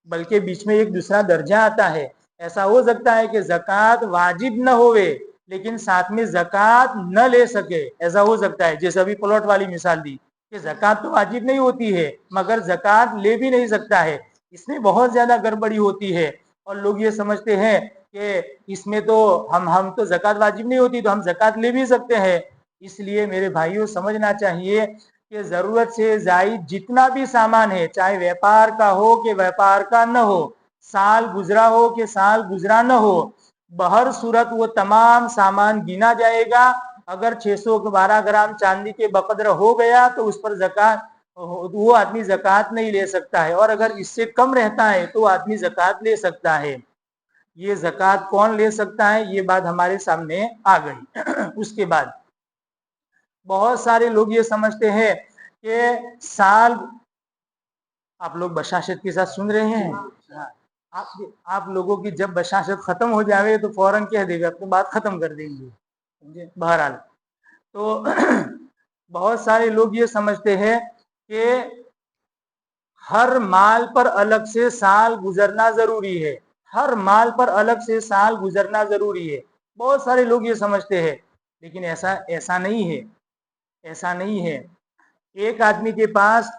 बल्कि बीच में एक दूसरा दर्जा आता है। ऐसा हो सकता है कि जकात वाजिब न होवे लेकिन साथ में जकात न ले सके, ऐसा हो सकता है। जैसे अभी प्लॉट वाली मिसाल दी कि जकात तो वाजिब नहीं होती है मगर जकात ले भी नहीं सकता है, इसमें बहुत ज्यादा गड़बड़ी होती है। और लोग ये समझते हैं कि इसमें तो हम तो जकात वाजिब नहीं होती तो हम जकात ले भी सकते हैं। इसलिए मेरे भाइयों, समझना चाहिए कि जरूरत से जायद जितना भी सामान है, चाहे व्यापार का हो कि व्यापार का न हो, साल गुजरा हो कि साल गुजरा न हो, बहर सूरत वो तमाम सामान गिना जाएगा। अगर 612 ग्राम चांदी के बकद्र हो गया तो उस पर जकात, वो आदमी जकात नहीं ले सकता है, और अगर इससे कम रहता है तो आदमी जकात ले सकता है। ये जकात कौन ले सकता है, ये बात हमारे सामने आ गई। उसके बाद बहुत सारे लोग ये समझते हैं कि साल, आप लोग बशाशत के साथ सुन रहे हैं? हाँ। आप लोगों की जब बशाशत खत्म हो जाए तो फौरन कह देगा, अपनी बात खत्म कर देंगे, समझे? बहरहाल तो बहुत सारे लोग ये समझते हैं कि हर माल पर अलग से साल गुजरना जरूरी है, हर माल पर अलग से साल गुजरना जरूरी है। बहुत सारे लोग ये समझते हैं, लेकिन ऐसा नहीं है, ऐसा नहीं है। एक आदमी के पास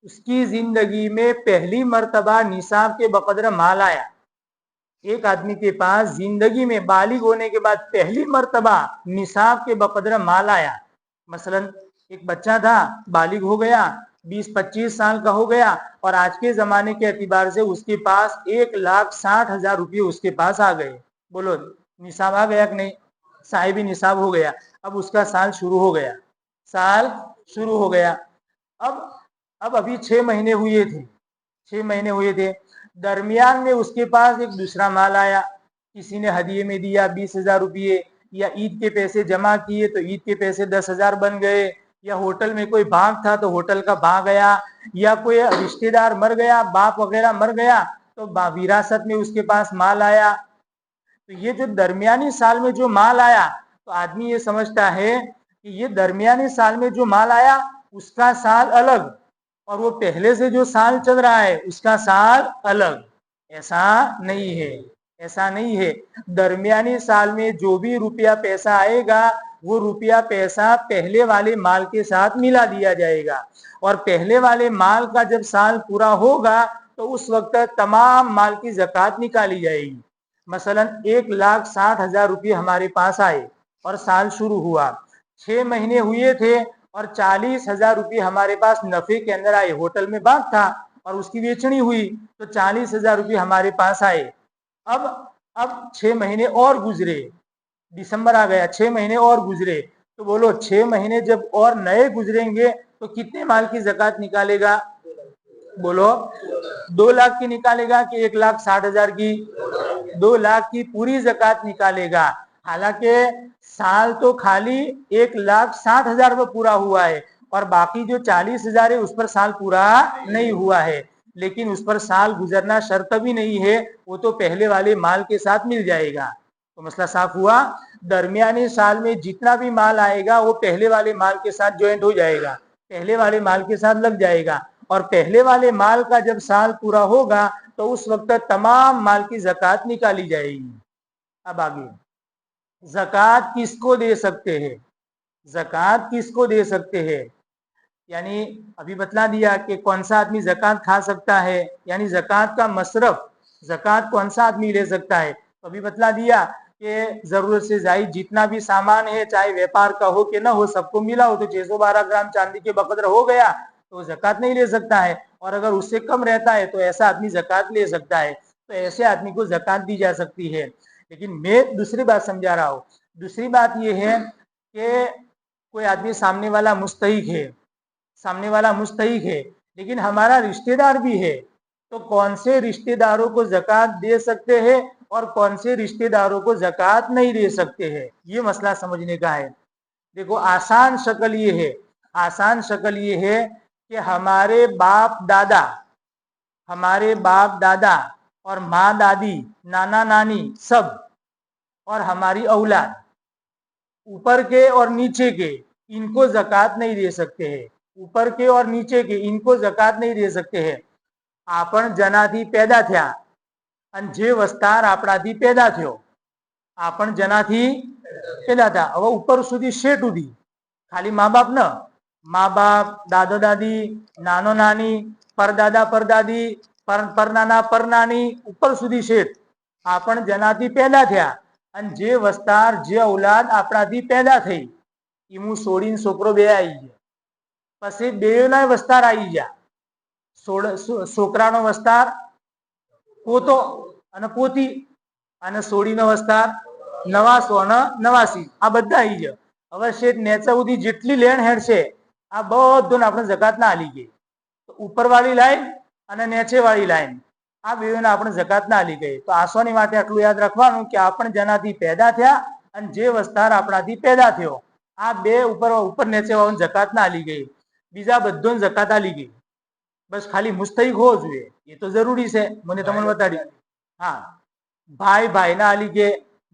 उसकी जिंदगी में पहली मर्तबा निसाब के बकद्र माल आया, एक आदमी के पास जिंदगी में बालिग होने के बाद पहली मर्तबा निसाब के बकद्र माल आया। मसलन एक बच्चा था, बालिग हो गया, 20-25 साल का हो गया, और आज के जमाने के एतबार से उसके पास 1,60,000 रुपये उसके पास आ गए। बोलो निसाब आ गया कि नहीं? साहिबी निसाब हो गया। अब उसका साल शुरू हो गया, साल शुरू हो गया। अब अभी 6 महीने हुए थे, 6 महीने हुए थे। दरमियान में उसके पास एक दूसरा माल आया, किसी ने हदिये में दिया 20,000 रुपये, या ईद के पैसे जमा किए तो ईद के पैसे 10,000 बन गए, या होटल में कोई भाग था तो होटल का भाग गया, या कोई रिश्तेदार मर गया, बाप वगैरह मर गया तो विरासत में उसके पास माल आया। तो ये जो दरमियानी साल में जो माल आया, तो आदमी ये समझता है कि ये दरमियानी साल में जो माल आया उसका साल अलग, और वो पहले से जो साल चल रहा है उसका साल अलग। ऐसा नहीं है, ऐसा नहीं है। दरमियानी साल में जो भी रुपया पैसा आएगा वो रुपया पैसा पहले वाले माल के साथ मिला दिया जाएगा, और पहले वाले माल का जब साल पूरा होगा तो उस वक्त तमाम माल की ज़कात निकाली जाएगी। मसलन 1,60,000 रुपये हमारे पास आए और साल शुरू हुआ, 6 महीने हुए थे और 40,000 रुपये हमारे पास नफे के अंदर आए। होटल में बात था और उसकी बेचनी हुई तो 40,000 रुपये हमारे पास आए। अब 6 महीने और गुजरे, दिसंबर आ गया, 6 महीने और गुजरे, तो बोलो 6 महीने जब और नए गुजरेंगे तो कितने माल की ज़कात निकालेगा? बोलो 2 लाख की निकालेगा कि 1,60,000 की? 2 लाख की पूरी ज़कात निकालेगा। हालांकि साल तो खाली 1,60,000 में पूरा हुआ है, और बाकी जो 40,000 है उस पर साल पूरा नहीं हुआ है, लेकिन उस पर साल गुजरना शर्त भी नहीं है, वो तो पहले वाले माल के साथ मिल जाएगा। तो मसला साफ हुआ। दरमियानी साल में जितना भी माल आएगा वो पहले वाले माल के साथ ज्वाइंट हो जाएगा, पहले वाले माल के साथ लग जाएगा, और पहले वाले माल का जब साल पूरा होगा तो उस वक्त तमाम माल की ज़कात निकाली जाएगी। अब आगे ज़कात किसको दे सकते हैं, ज़कात किसको दे सकते हैं? यानी अभी बतला दिया कि कौन सा आदमी ज़कात खा सकता है, यानी ज़कात का मसरफ, ज़कात कौन सा आदमी ले सकता है। तो अभी बतला दिया कि ज़रूरत से ज़ायद जितना भी सामान है, चाहे व्यापार का हो कि ना हो, सबको मिला हो, तो 612 ग्राम चांदी के बकद्र हो गया तो ज़कात नहीं ले सकता है, और अगर उससे कम रहता है तो ऐसा आदमी ज़कात ले सकता है। तो ऐसे आदमी को ज़कात दी जा सकती है। लेकिन मैं दूसरी बात समझा रहा हूँ। दूसरी बात यह है कि कोई आदमी सामने वाला मुस्तहिक है, सामने वाला मुस्तहिक है, लेकिन हमारा रिश्तेदार भी है, तो कौन से रिश्तेदारों को ज़कात दे सकते हैं और कौन से रिश्तेदारों को ज़कात नहीं दे सकते हैं, ये मसला समझने का है। देखो आसान शक्ल ये है, आसान शक्ल ये है कि हमारे बाप दादा, हमारे बाप दादा और माँ दादी, नाना नानी सब, और हमारी औलाद, ऊपर के और नीचे के, इनको ज़कात नहीं दे सकते हैं। ऊपर के और नीचे के इनको ज़कात नहीं दे सकते हैं। आपण जनाથી पैदा થયા અને જે વસ્તાર આપણાથી पैदा થયો, आपण જનાથી पैदा થયા, હવે ઉપર સુધી શેઠ સુધી, ખાલી મા બાપ ન, મા બાપ, દાદા દાદી, નાનો નાની, પરદાદા પરદાદી, પરનાના પરનાની, ઉપર સુધી શેઠ, आपण જનાથી पैदा થયા અને જે વસ્તાર, જે औलाद આપણાથી पैदा થઈ, ઈમું છોડીને છોકરો બે આવી ગયો, પછી બેયોના વસ્તાર આવી ગયા. છોકરાનો વસ્તાર પોતો અને પોતી, અને સોડીનો વસ્તાર નવાસો અને નવાસી, આ બધા આવી ગયા. હવે શેઠ નેચા સુધી જેટલી લેણ હેડ છે આ બધું આપણે જકાત ના આલી ગઈ. ઉપરવાળી લાઈન અને નીચેવાળી લાઈન આ બેઓને આપણે જકાત ના આલી ગઈ. તો આસોની માટે આટલું યાદ રાખવાનું કે આપણે જેનાથી પેદા થયા અને જે વસ્તાર આપણાથી પેદા થયો આ બે ઉપર નીચે વાળું જકાત ના આલી ગઈ. બીજા બધું જકાત આલી ગઈ. બસ ખાલી મુસ્તહિક હોવો જોઈએ, એ તો જરૂરી છે. મને તમને બતાડી. हाँ, भाई भाई ना आली के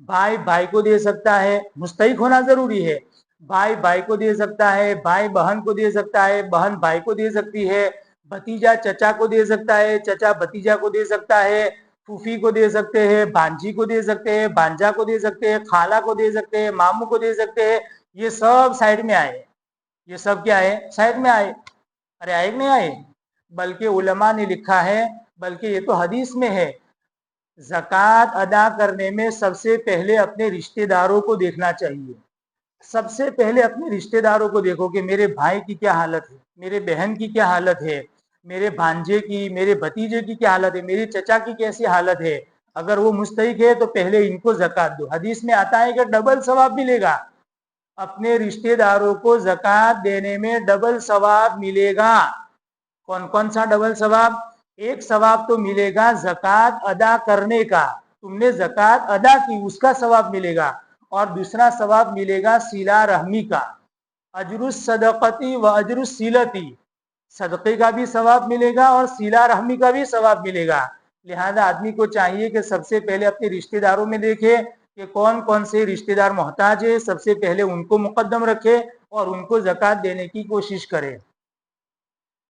भाई भाई को दे सकता है, मुस्तहिक होना जरूरी है. भाई भाई को दे सकता है, भाई बहन को दे सकता है, बहन भाई को दे सकती है, भतीजा चचा को दे सकता है, चचा भतीजा को दे सकता है, फूफी को दे सकते हैं, भांजी को दे सकते हैं, भांजा को दे सकते हैं, खाला को दे सकते हैं, मामू को दे सकते हैं. ये सब साइड में आए. ये सब क्या है? साइड में आए. अरे आए कि नहीं आए? बल्कि उलमा ने लिखा है, बल्कि ये तो हदीस में है, ज़कात अदा करने में सबसे पहले अपने रिश्तेदारों को देखना चाहिए. सबसे पहले अपने रिश्तेदारों को देखो कि मेरे भाई की क्या हालत है, मेरे बहन की क्या हालत है, मेरे भांजे की, मेरे भतीजे की क्या हालत है, मेरे चचा की कैसी हालत है. अगर वो मुस्तहिक है तो पहले इनको ज़कात दो. हदीस में आता है कि डबल सवाब मिलेगा. अपने रिश्तेदारों को ज़कात देने में डबल सवाब मिलेगा. कौन कौन सा डबल सवाब? एक सवाब तो मिलेगा ज़कात अदा करने का, तुमने ज़कात अदा की उसका सवाब मिलेगा. और दूसरा सवाब मिलेगा सिला रहमी का, अजरुस सदक़ती व अजरुस सिलती, सदक़े का भी सवाब मिलेगा और सिला रहमी का भी सवाब मिलेगा. लिहाजा आदमी को चाहिए कि सबसे पहले अपने रिश्तेदारों में देखे कि कौन कौन से रिश्तेदार मोहताज है, सबसे पहले उनको मुकद्दम रखे और उनको ज़कात देने की कोशिश करे.